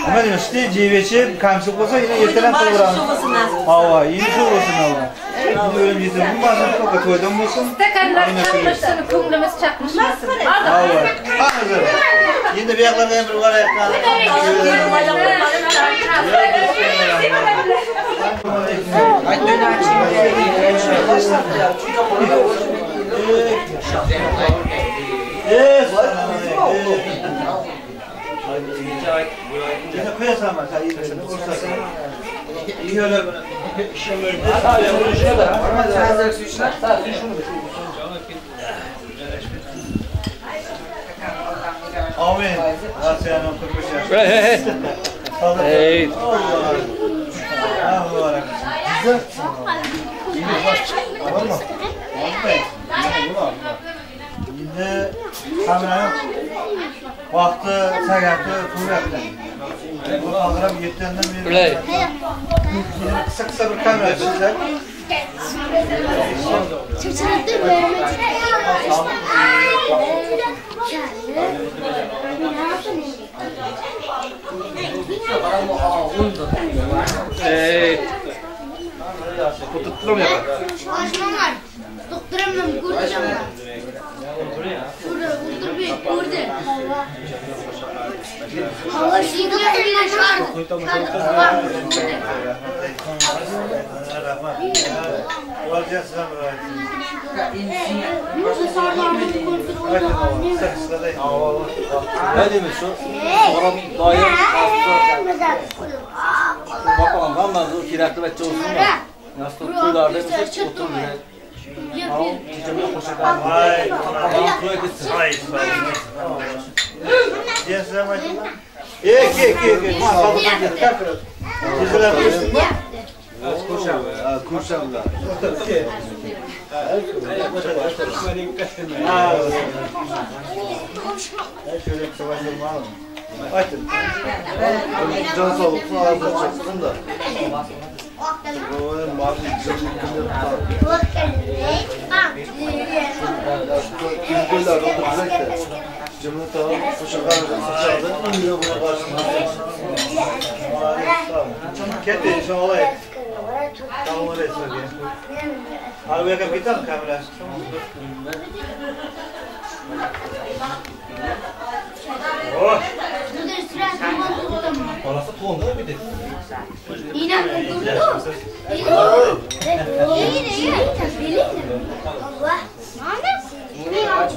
Nima deyman, shu jeyvechib, kamchilik bo'lsa, yana ertadan to'g'ramiz. Hava, yeni shu bo'lsin hava. Ölüm yetim bu bazen çok toydan olsun. Stakanlar çakmışsın, kumlumuz çakmışsın. Hazır. Şimdi bir yaklarda emri var ayaklarına. Yine koyasam var. İyi öyle bunu. Amin. Asiyanın 45 yaş. Hey. Allah. Güzel. Var mı? Şimdi kamerayı vakti sagatı tur yaptım. Bu ağırım 7'den beri. Kısa bir kamera çizecek. Tutturum yapar. Doktorum kuracağım. Burada. Hava şiddetli bir şartı. Ne demiş o? Sonra dair bakalım kanlar kiraklı bacı olsun da. Nasıl toylarda mesela oturur bile. Al, cicimle koşaklar. Ay, ay, Diye size mi açın lan? Ek. Masallıktan gel. Diziler koştun mu? Kurşam da. Şöyle bir savaşlarım var mı? Açın. Can sağlıklı ağzına çaksın da. Oğlum mavi İzgöller oturacak da cımını tamam koşakardı saçardı ünlü buna karşımda kendi şu olay tamam oraya söyleyeyim arabaya kapı gitar mı kamera? Oh! Orası tonda mı bir de? Yine kurtuldu. İyi. Allah. Ne var?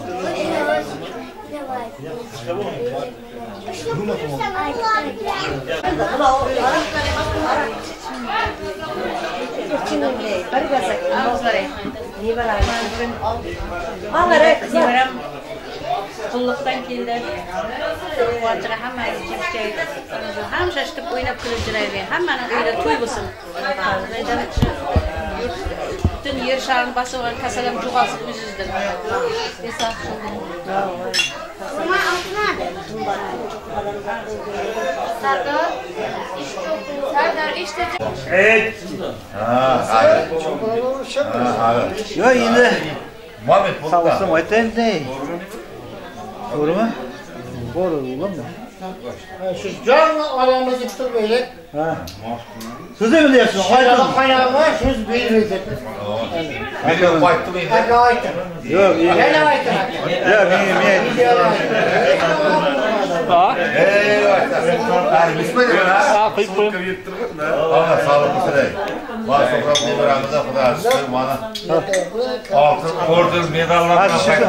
Kulluktan keldi. Vajra hamma jibjay. Ham şaştıb oynab kulib jiraydi. Hammaning uyida to'y bo'lsin. Bütün yer şarını basıp kasalam juğalsıp üzüzdüm. Esas Sardar işte. Evet. Yok yine. Muhammed burada. Sağ olsun. Ötem ne? Doğru mu? Doğru mu? Şu can aramızı tutmayacak. Siz de mi diyorsunuz? Kaynağı var, siz bilmeyecek. Biliyorum, bayttı mıydı? Hadi aytın. Yok, iyi. Gene aytın. Yok, iyi. Bismillah mi ha? Kıyıp koyup. Allah sağlıklı sürey. Bana sokaklı bir anıda kadar sıkır bana. Altın korduz medallarına takdir.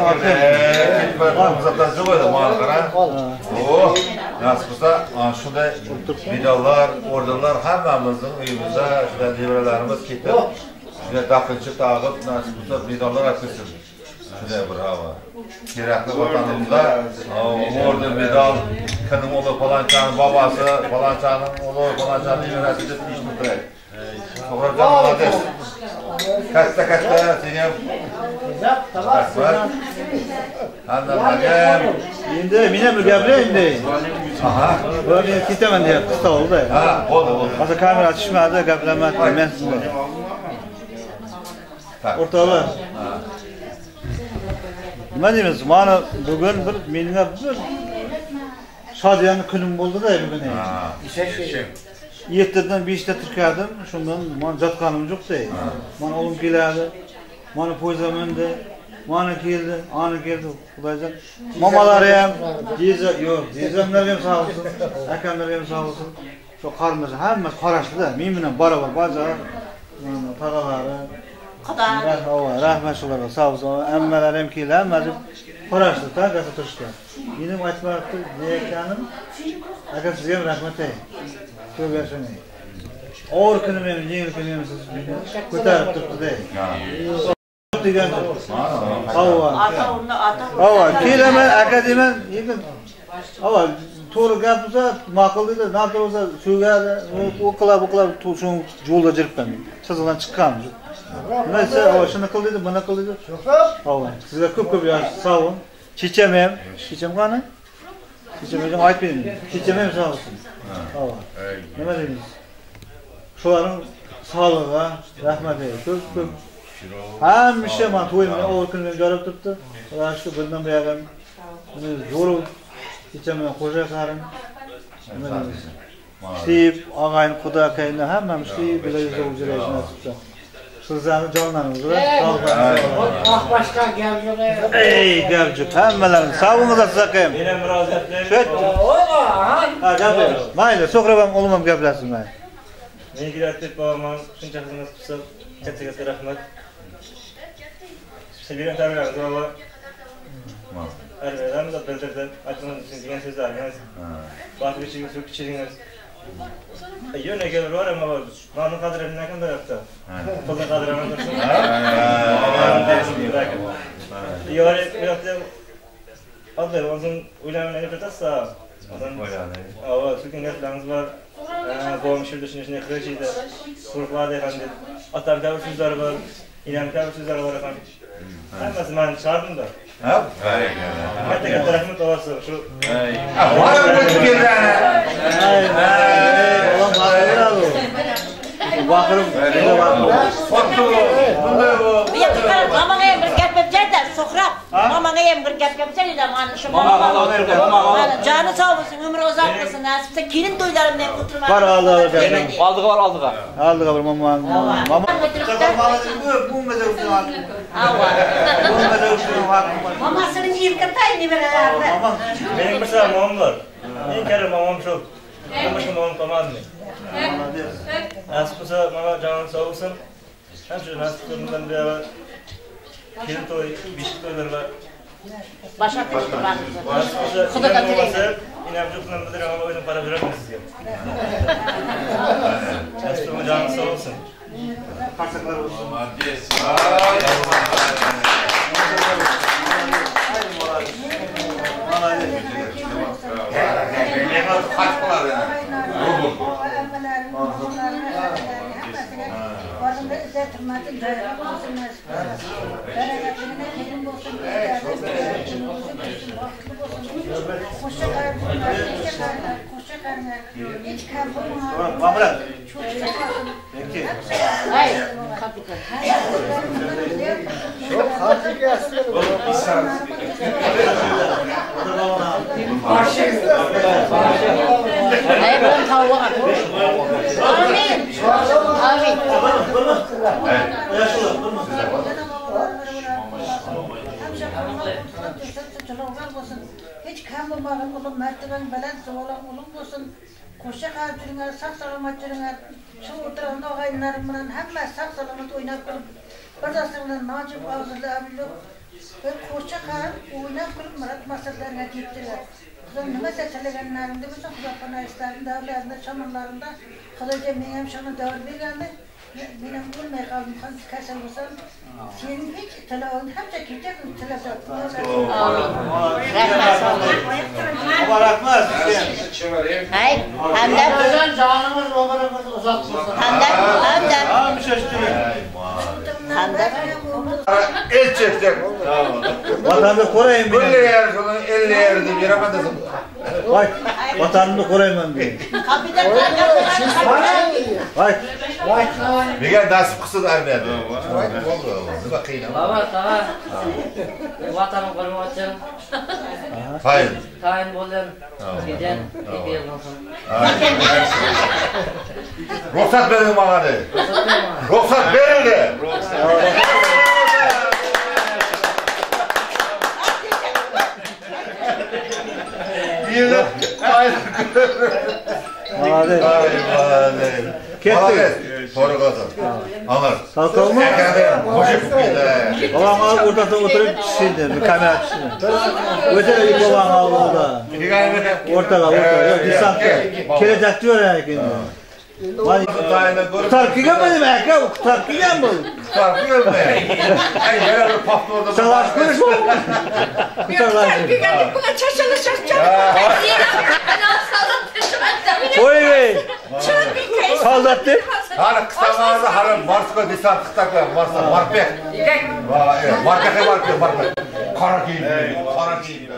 Uzatacı koydu bana kadar. Oh, nasılsa şurada medallar, ordular hemimizin uyumuzda şurada devrelerimiz kitip. Şurada takınçı tağıp nasılsa medallar atılsın. Şurada bravo. Gerekli vatanımızda ordu medal, kınım oğlu falancanın babası, falancanın oğlu, falancanın üniversitesi iş müdürü. Sokaktan muladeş. Kaçta senin var. Annem annem. Şimdi mine mügebre indi. Aha. Böyle kitemem diye kısa oldu. Ha, oldu. Asa kamera açışmadı, geblemek ben size. Ortalar. Nima deymiz? Mana bugun bir menga bir şadiyanın günüm bo'ldi da bugün. Ha. 7'den 5'te tirkadim. Şundan men jatkanym yok dey. Men oğlum keladi. Mana poyzamende. Mana keldi, ana keldi. Xudoydan. Mamalar ham, jezamlar ham sağ olsun. Akamlar ham sağ olsun. Şu qarmasa hammasi qarashdi-da. Men bilan barobar bajar. Mana tağalari. Rahmat shularga sağ olsun. Ammalar ham keldi, hammasi qarashdi-da, gasa turishdi. Mening aytmoqchi deyotganim, aka sizga ham rahmat ey. Ko'p yashamang. Og'ir kunim ham, yengil kunim ham siz ko'tarib turibdi-da. Degan. Ava, kelaman aka deyman, lekin ava to'g'ri gap bo'lsa, ma'qul dedi, naqd bo'lsa, so'gadi, o'qilab shu yo'lda jiribman. Sizdan chiqqan. Nima esa, ava shuni qil dedi, buni qil dedi. Ava, sizga ko'p yaxshi sog' bo'ling. Checham ham, checham qani? Checham ham aytmayman. Checham ham sog' bo'lsin. Ava. Nima deymiz? Shularning sog'lig'iga rahmat ey. Ko'p hamisha men to'yimni og'ir kunlarni jarab turibdi. Xudo shu bundan buyog'im zo'r kechaman qo'sha qarim. Sib, og'ayn, xudo akayni hammamiz birga o'jiraymiz nasibda. Sizlarni jonlaringiz bilan sog' bo'ling. Boshqa gap yo'q. Ey, gap yo'q. Hammalaringiz sog' bo'linglar akayim. Men ham murojaat. Ha, gapir. Mayli, so'qrabam o'g'lim gaplashsin mayli. Men kelayotib borman, shuncha xizmat qilsa, katta rahmat. Sevgilim tabiatimiz valla. Elbette de bildirdim. Açmanız için diyen sözleriniz. Bazı bir şeyin çok küçüğünüz. Yöne gelir var ama var. Mamın kadrını ne kadar yaptı? Kızın kadrını ne kadar? Yöre yaptı. Adı onun uylanma ne yaptıysa. Ama çünkü netleriniz var. Babam şurada şimdi kırıcıydı. Kuruklarda efendim. Atar davul sözleri var. İnan davul sözleri var efendim. Hammasi men çağırdım da. Ha? Katta rahmat olsun şu. Var o'tib kelgan. Olam baqiradi. Baqirim. Mamanga ham bir gap gapjayda, So'hrab. Mamanga ham bir gap gapjayda, mana shu mama. Joni sog' bo'lsin, umri uzoq bo'lsin, nasibsa kelin to'ylarimdan o'tirmadi. Var Alloh gapim. Oldiga bor, oldiga. Oldiga bir mama. Mama. Mamasının yirkatayını verirlerdi. Benim bir sıra mamam var. En kere mamam şu. Mamışlı mamam tamam mı? Nasip olsa mama canım sağ olsun. Hem şu nasip olsundan bir ara kelin toy, bişik toylar var. Başka bir var. Nasip olsa inem olmasa inem çoktan bilirim ama oyunun para veremez size. Nasip olsa canım sağ olsun. Kaçaklar olsun. Hiç kalmamalı olun, merteben belen soğulan olun olsun. Koşa kalbine, sağ salamatçılığına, şu oturan ağayınlarımla hemen sağ salamat oynayıp kılıp, bazasından nacip ağzıyla abilip, ve koşa kalp oynayıp kılıp marat masallarına gittiler. Kızım nime setelegenlerinde, bütün kızapana isterim, dağlarında, çamanlarında, kılıca meğem şunu dağır bilgendi. Benim bulmaya kaldım, kaçan olsam, senin hiç telefon, hepsi gidecek mi telefon? Ama rahmet. Hayır, Hamdan. Canımız o kadar uzak olsun. Hamdan. Hamdan. Hamdan. El çekecek. Vatanını koruyayım benim. Böyle yer şunun 50 yerdi bir rakamdasın. Vay, vatanını koruyayım ben diye. Vay. Bir gel nasip kısıt ermedi. Bakayım. Baba, tamam. Vatanı korumak için. Tayin. Tayin bolan. Giden, 2 yıl sonra. Ruhsat verin bana de. Ruhsat verin de. Yılda tayin. Hadi. Kettik. Sonra kalsın. Anlar. Kalkalım mı? Hoşuk bir babam alıp ortasına oturup çişindir, bir kamera çişindir. Öte bir babam alıp orada. Ortada. Yok, distantta. Kelecek diyor ya kendine. Kutar kıyan mı demek ya? Kutar kıyan mı? Kutar kıyan mı? Ay, herhalde pafta orada. Salaş kırış mı? Kutarlar kırış. Buna çarşılı. Oy bey. Saldattı. Hala kısalarda hala Mars'a desant kıtaklar. Mars'a Marpek. Marpek'e Marpek. Kara giyim. Kara giyim.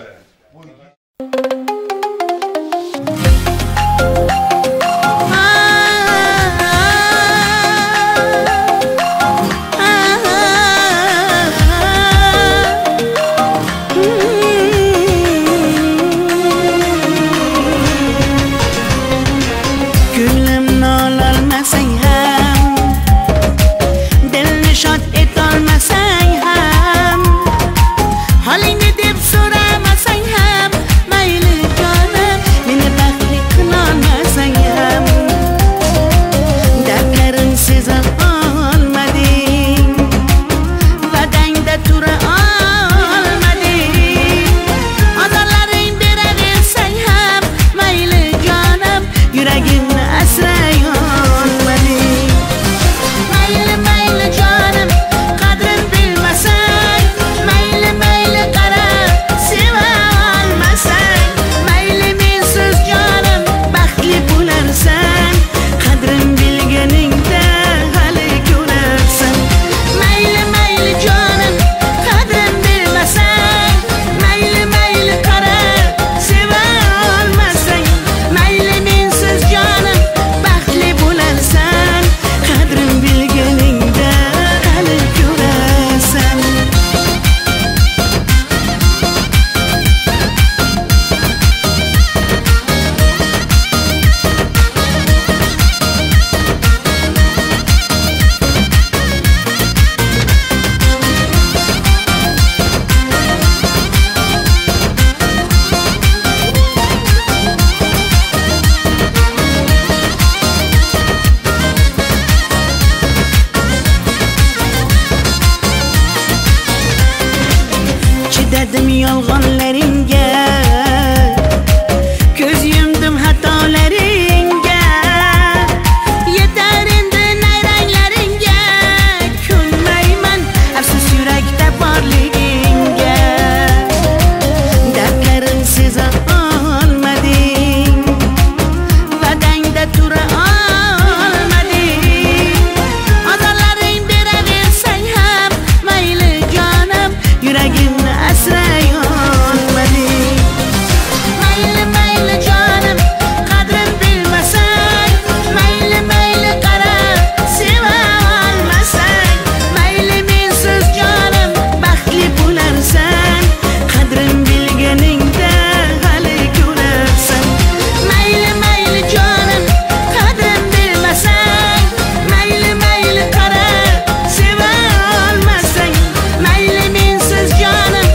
Dedim yolganlarınga, göz yumdum hatalarınga, yeter indi nayranglaringa, kulmayman afsus yurakda borligingga. Dardlarim seza olmading, vadangda tura olmading, azalaring beraversang ham mayli jonim, yuragimni asray olmading. Mayli mayli jonim, qadrin bilmasang, mayli mayli qara seva olmasang, mayli mensiz jonim baxtli bo'larsan, qadrin bilganingda hali ko'rarsan. Mayli mayli jonim, qadrin bilmasang, mayli mayli qara seva olmasang, mayli mensiz jonim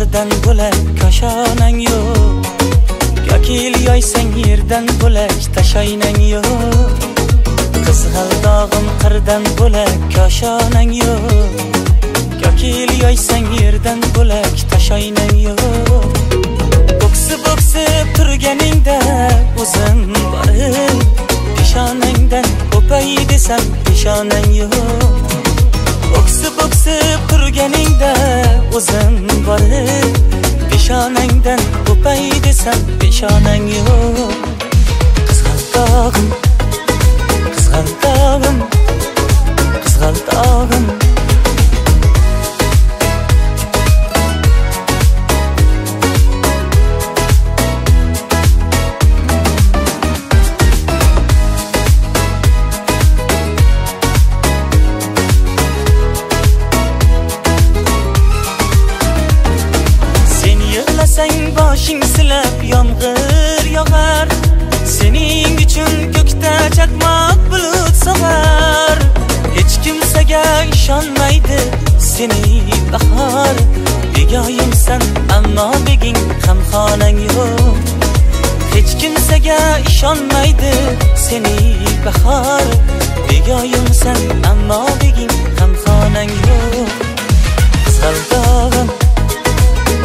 yerdan bo'lak koshonang yo'q. Yakil yoysang yerdan bo'lak tashaynang yo'q. Qizg'aldog'im qirdan bo'lak koshonang yo'q. Yakil yoysang yerdan bo'lak tashaynang yo'q. Bo'ksib turganingda o'zim borib, peshonangdan o'pay desam peshonang yo'q. Bo'ksib turganingda o'zim borib, peshonangdan o'pay desam peshonang yo'q. Qizg'aldog'im, qizg'aldog'im, qizg'aldog'im. Boshing silab yomg'ir yog'ar, sening uchun ko'kda chaqmoq bulut sog'ar. Hech kimsaga ishonmaydi seni bahor, begoyimsan ammo beging hamxonang yo'q. Hech kimsaga ishonmaydi seni bahor, begoyimsan ammo beging hamxonang yo'q. Qizg'aldog'im,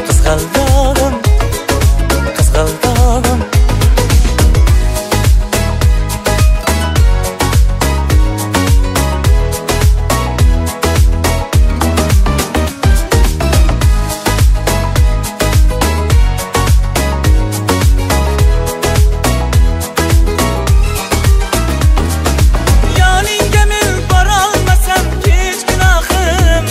qizg'aldog'im, qizg'aldog'im. Yoningga men borolmasam hech gunohim,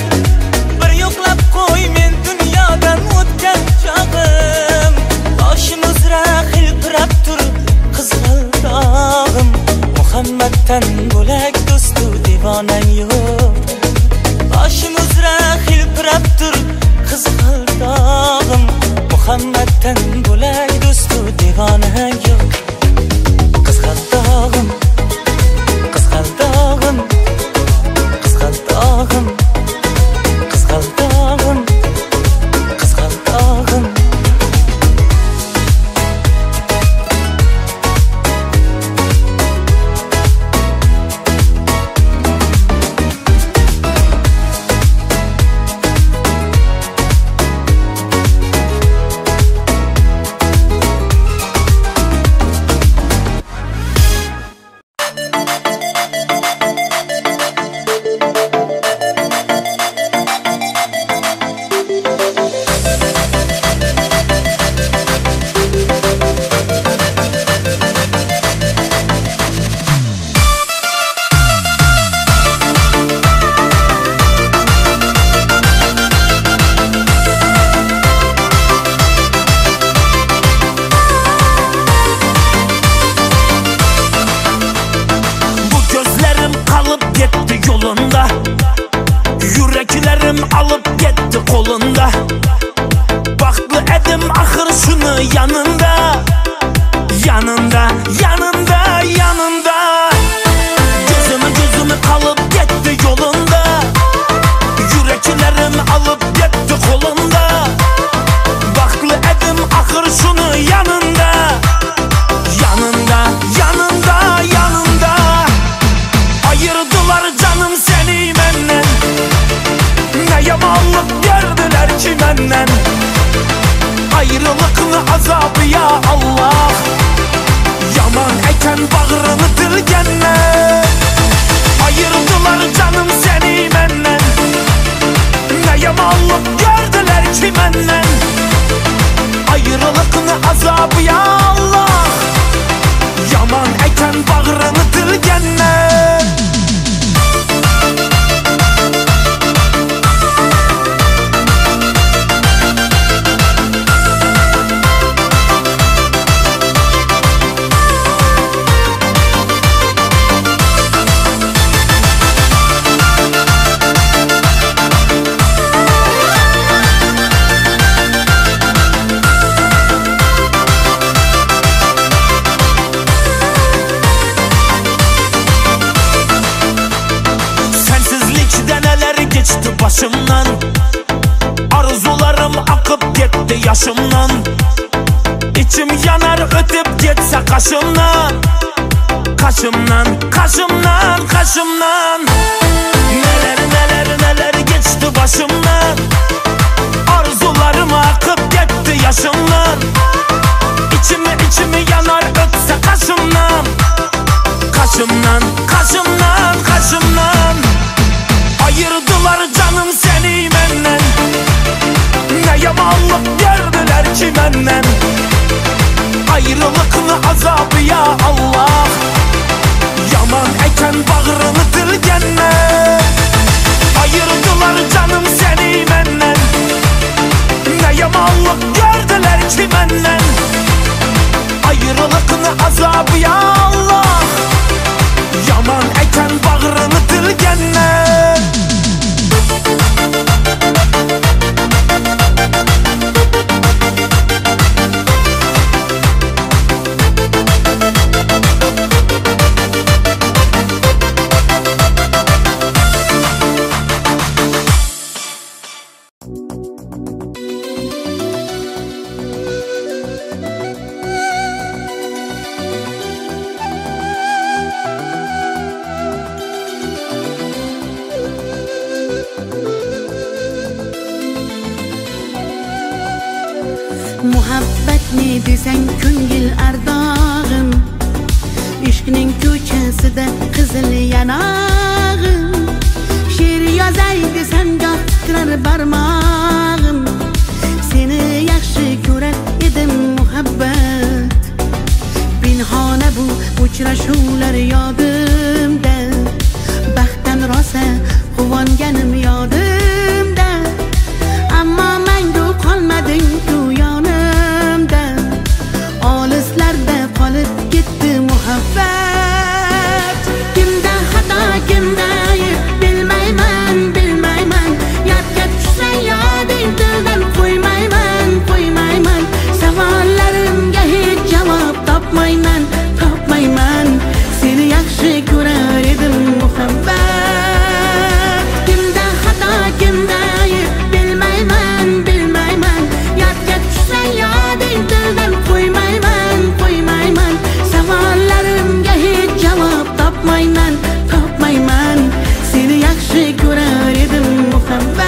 bir yo'qlab qo'y men dunyodan o'tgan chog'im. Boshim uzra hilpirab tur qizg'aldog'im, Muhammaddan bo'lak do'stu devonang yo'q. Boshim uzra hilpirab tur qizg'aldog'im, Muhammaddan bo'lak do'stu devonang yo'q. Qizg'aldog'im, qizg'aldog'im, qizg'aldog'im, qizg'aldog'im, qizg'aldog'im. Yüreklerim alıp gitti kolunda. Baktı edim ahır şunu yanında, yanında, yanında, yanında. Gözümü kalıp gitti yolunda. Yüreklerim alıp gitti kolunda. Baktı edim ahır şunu yanında, yanında, yanında, yanında. Ayırdılar canım seni benden. Ne yamanlık gördüler ki benden. Ayrılıklı azabı ya Allah. Yaman eken bağrını dilgenle. Ayırdılar canım seni benden. Ne yamanlık gördüler ki benden. Ayrılıklı azabı ya Allah. Yaman eken bağrını dilgenle. Başımdan arzularım akıp gitti ketdi yaşımdan. İçim yanar ötüp geçse kaşımdan. Kaşımdan, kaşımdan, kaşımdan. Neler neler neler geçti başımdan. Arzularım akıp gitti yaşımdan. İçimi yanar ötse kaşımdan. Kaşımdan, kaşımdan, kaşımdan. Ayırdılar canım seni benden. Ne yamanlık gördüler ki benden. Ayrılıklı azabı ya Allah. Yaman eken bağrını dilgenne. Ayırdılar canım seni benden. Ne yamanlık gördüler ki benden. Ayrılıklı azabı ya Allah. Yaman eken bağrını dilgenne. Muhabbet ne desen ko'ngil ardog'im. Ishqning ko'chasida qizil yanog'im. She'r yozay desam goh tirar barmog'im. Seni yaxshi ko'rar edim muhabbat. Pinhona bu uchrashuvlar yodimda. Baxtdan rosa quvonganim yodimda. Ammo mangu qolmading-ku yonimda. Olislarda qolib ketdi muhabbat. Kimda xato, kimda ayb bilmayman, bilmayman. Yodga tushsa yoding tildan qo'ymayman, qo'ymayman. Savollarimga hech javob topmayman, topmayman. Seni yaxshi ko'rar edim muhabbat. Kimda xato, kimda ayb bilmayman, bilmayman. Yodga tushsa yoding tildan qo'ymayman, qo'ymayman. Savollarimga hech javob topmayman, topmayman. Seni yaxshi ko'rar edim muhabbat.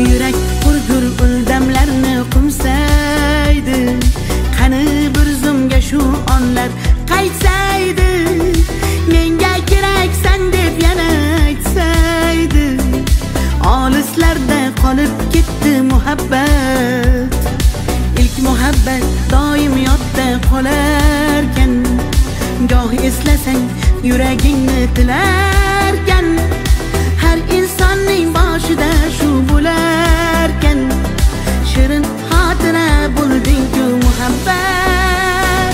Yurak hurgur uldamlarni qumsaydi. Qani bir zumga shu onlar qaytsaydi. Menga keraksan deb yana aytsaydi. Olislarda qolib ketdi muhabbat. İlk muhabbat doim yodda qolarkan. Goh eslasang yuragingni tilarkan. Har insonning boshida shu bo'larkan. Shirin xotira bo'lding-ku muhabbat.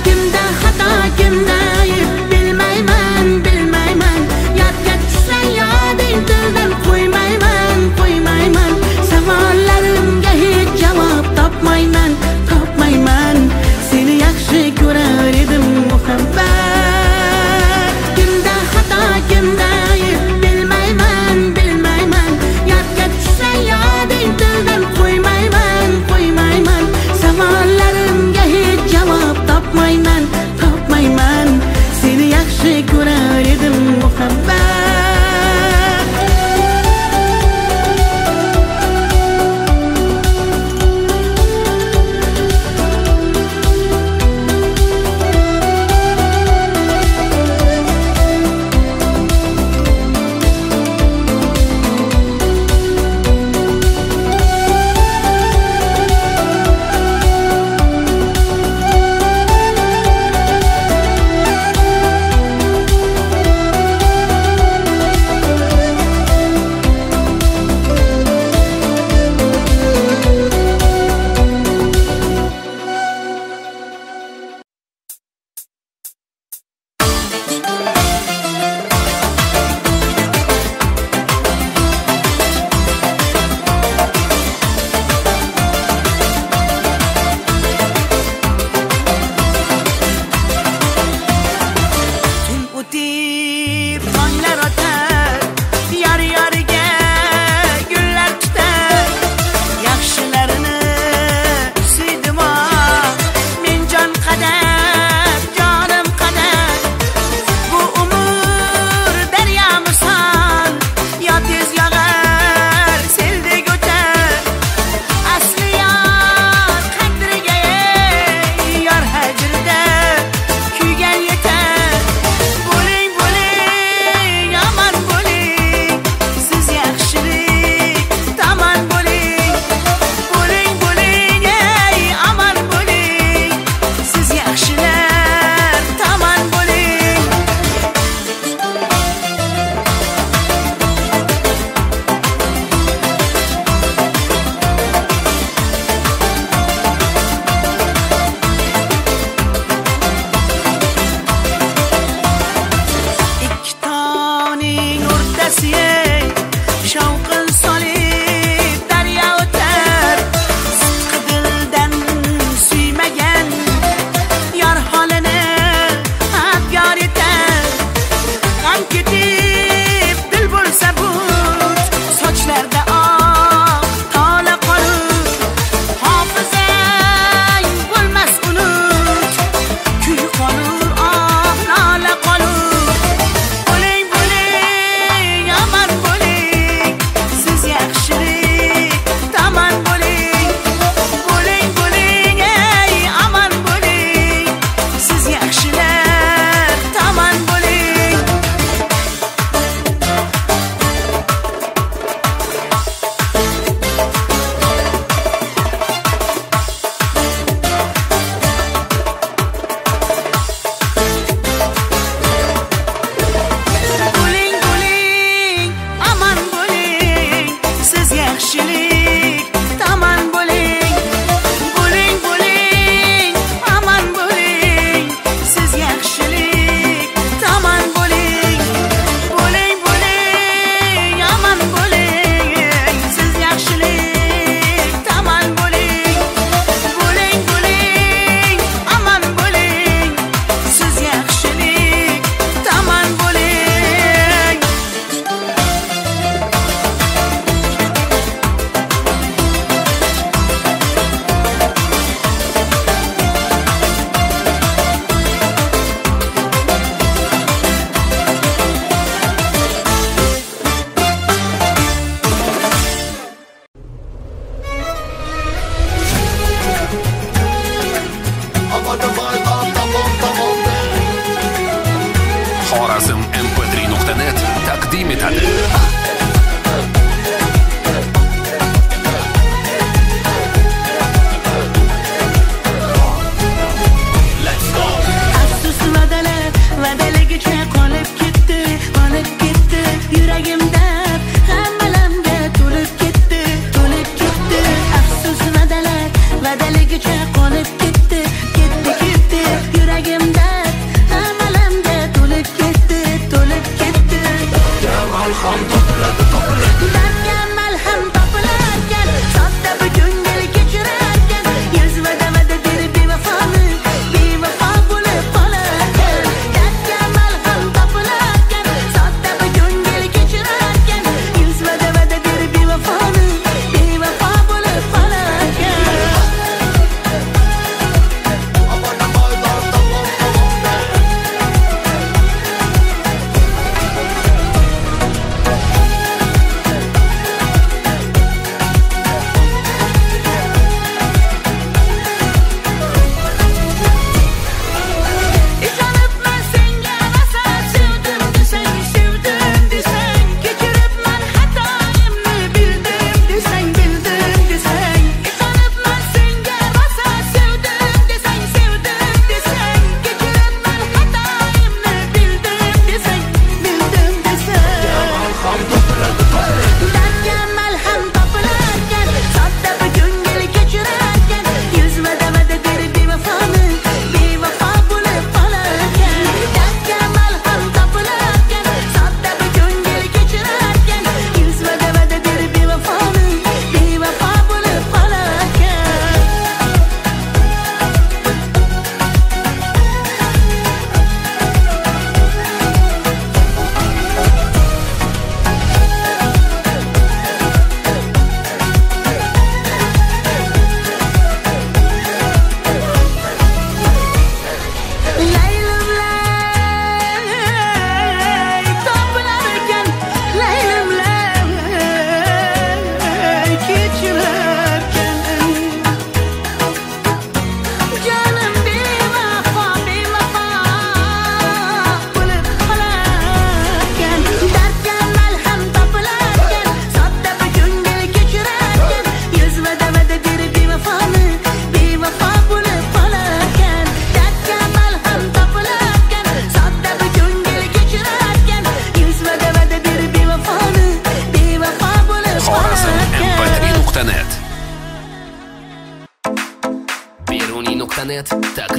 Kimda xato, kimda ayb bilmayman, bilmayman. Yodga tushsa yoding tildan qo'ymayman, qo'ymayman. Savollarimga hech javob topmayman, topmayman. Seni yaxshi ko'rar edim muhabbat. Kimda xato,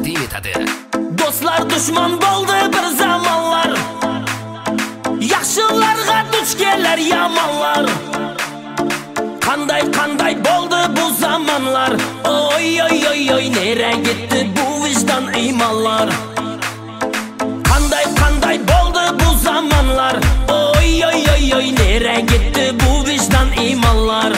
taqdim etadi. Do'stlar dushman bo'ldi bir zamonlar, yaxshilarga duch kelar yomonlar. Qanday bo'ldi bu zamonlar, oy oy oy oy, nera gitti bu vijdon iymonlar. Qanday bo'ldi bu zamonlar, oy oy oy oy, nera gitti bu vijdon iymonlar.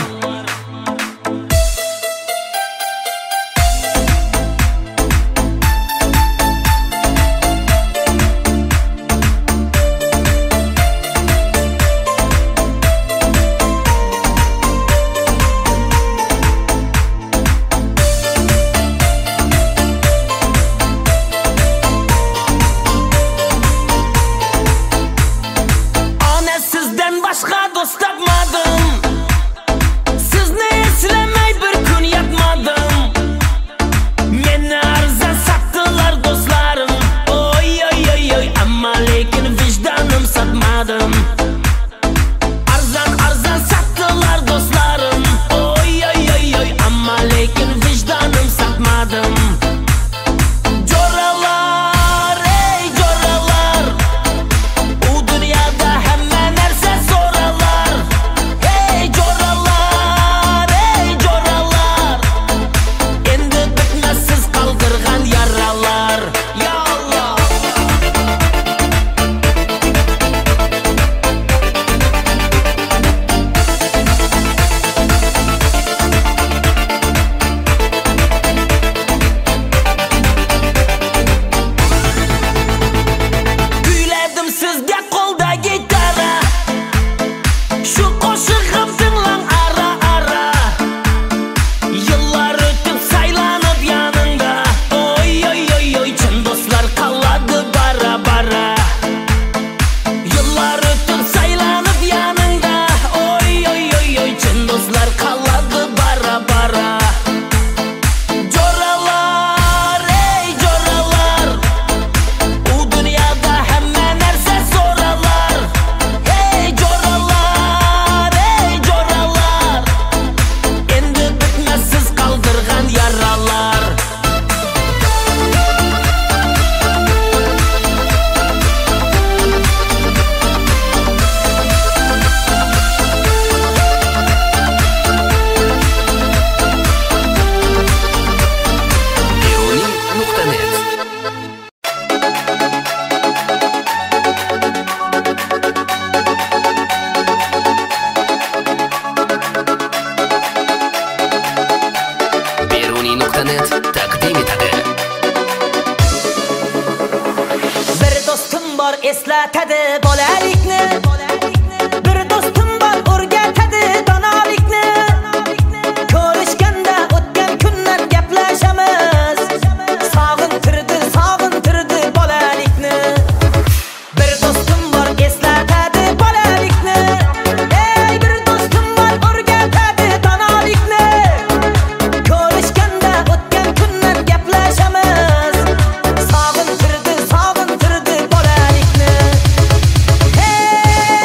eslatadi bolalikni, bir do'stim bor o'rgatadi donolikni. Ko'rishganda o'tgan kunlar gaplashamiz, sog'intirdi bolalikni. Bir do'stim bor eslatadi bolalikni, ey bir do'stim bor o'rgatadi donolikni. Ko'rishganda o'tgan kunlar gaplashamiz, sog'intirdi bolalikni. Hey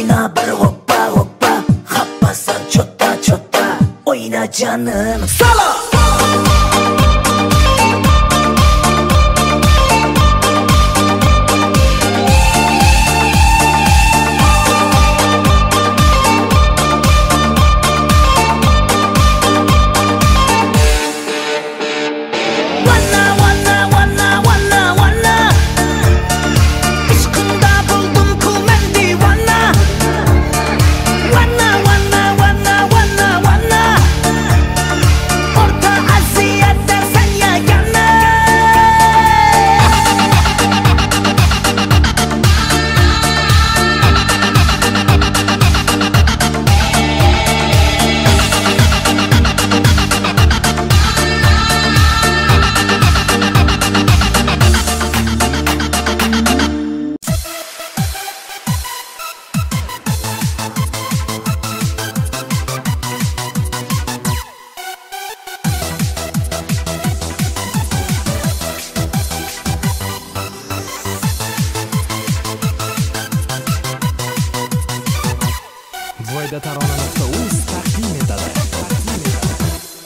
Oyna bir hoppa hoppa, hoppasan çotta çotta. Oyna canım sala.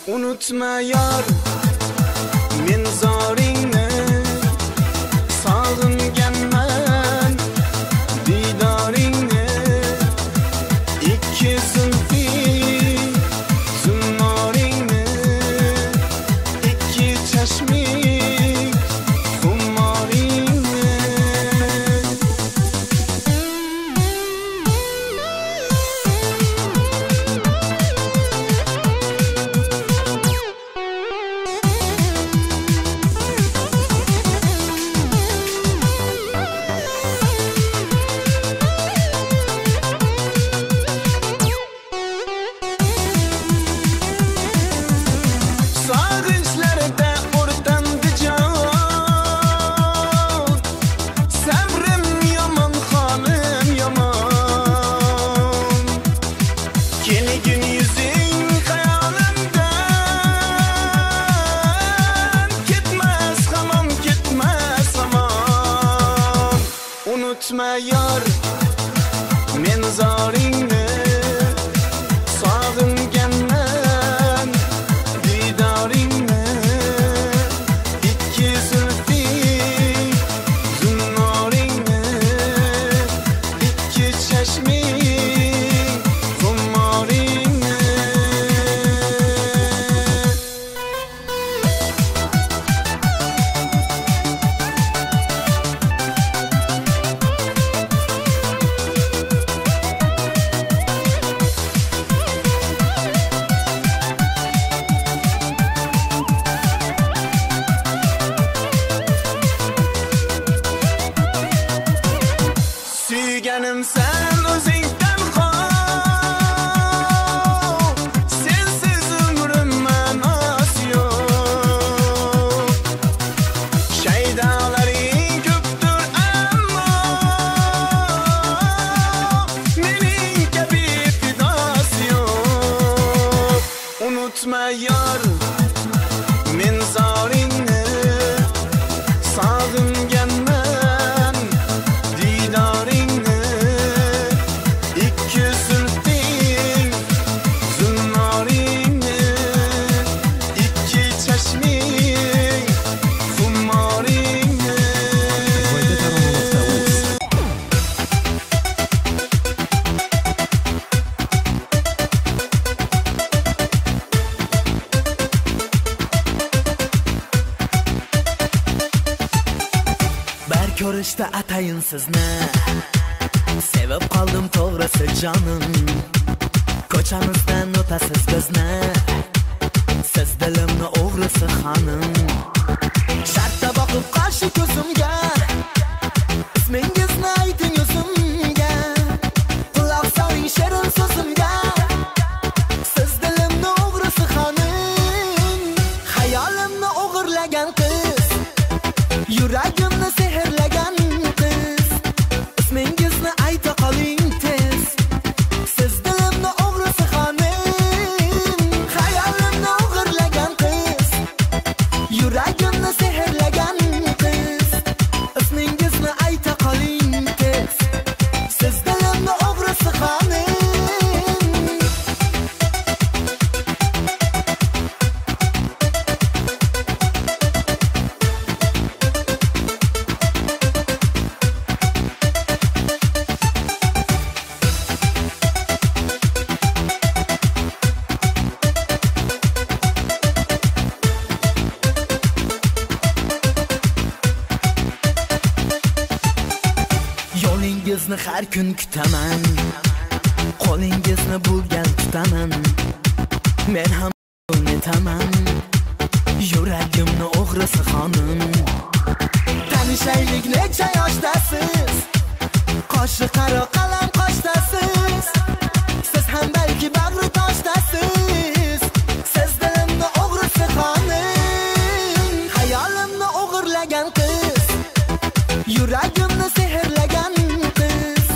Unutma yar, men zoringni sog'inganman, didoringni ikki zulfi zummoringni ikki chashming xummoringni. Unutma yar, men zoringni sog'inganman, didoringni ikki zulfi zummoringni ikki chashming xummoringni. Suyganim sen o'zingdan qol, sensiz umrim ma'nos yo'q. Shaydolaring ko'pdir ammo mening kabi fidos yo'q. Unutma yor, men zoringni sog'inganman, didoringni ikki zulfing zummoringni ikki chashming xummoringni. Bir ko'rishda atayin sizni sevib qoldim to'g'risi jonim. Ko'chamizdan o'tasiz bizni, siz dilimni o'g'risi xonim. Shartta boqib qarshi ko'zimga, ismingizni ayting o'zimga, quloq soling shirin so'zimga. Siz dilimni o'g'risi xonim, xayolimni o'g'irlagan qiz, yuragimni sehrlagan qiz. Ismingizni ayta qoling tez, siz dilimni o'g'risi xonim, xayolimni o'g'irlagan qiz, yuragimni sehrlagan qiz. Sizingizni har kun kutaman, qo'lingizni bo'lgan tutaman. Men ham unutaman, yuragimni o'g'risi xonim. Tanishaylik necha yoshdasiz, qoshi qaro qalam qoshdasiz. Siz ham balki bag'ri toshdasiz. Siz dilimni o'g'risi xonim, hayolimni o'g'irlagan qiz, yuragimni sehrlagan qiz.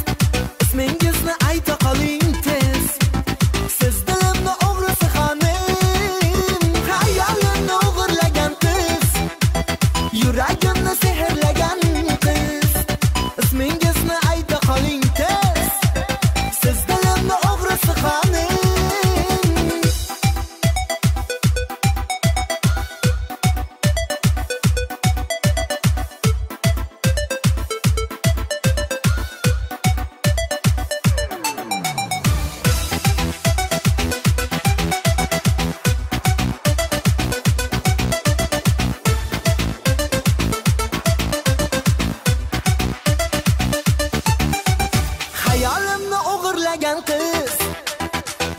Ismingizni ayta qoling tez. Siz dilimni o'g'risi xonim, hayolimni o'g'irlagan qiz, yuragimni sehrlagan qiz. Ismingizni ayta qoling tez. Siz dilimni o'g'risi xonim. Hayolimni o'g'irlagan qiz,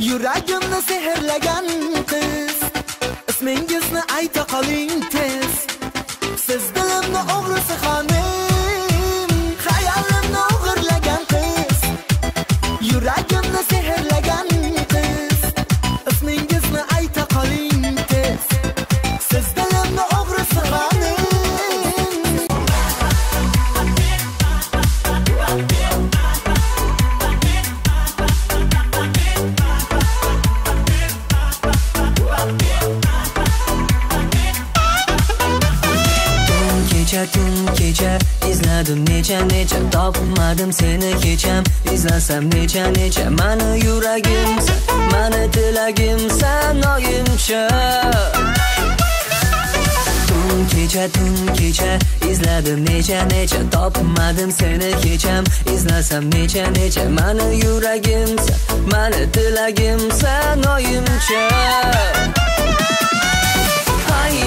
yuragimni sehrlagan qiz. Ismingizni ayta qoling tez. Siz dilimni o'g'risi xonim, hayolimni o'g'irlagan qiz, yuragimni sehrlagan qiz. Ismingizni ayta qoling tez. Siz dilimni o'g'risi xonim. Tun kecha izladim necha topmadim seni kecham. Izlasam necha mani yuragimsan, mani tilagimsan oyimcha. Tun kecha izladim necha topmadim seni kecham. Izlasam necha mani yuragimsan, mani tilagimsan oyimcha. Ay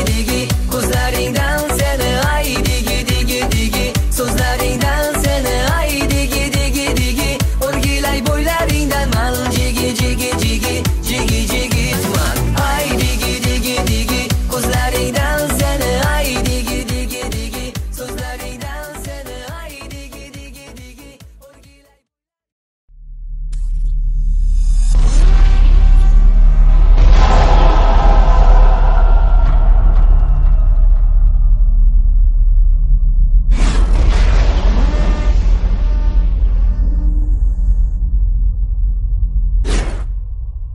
digi ko'zlaringdan seni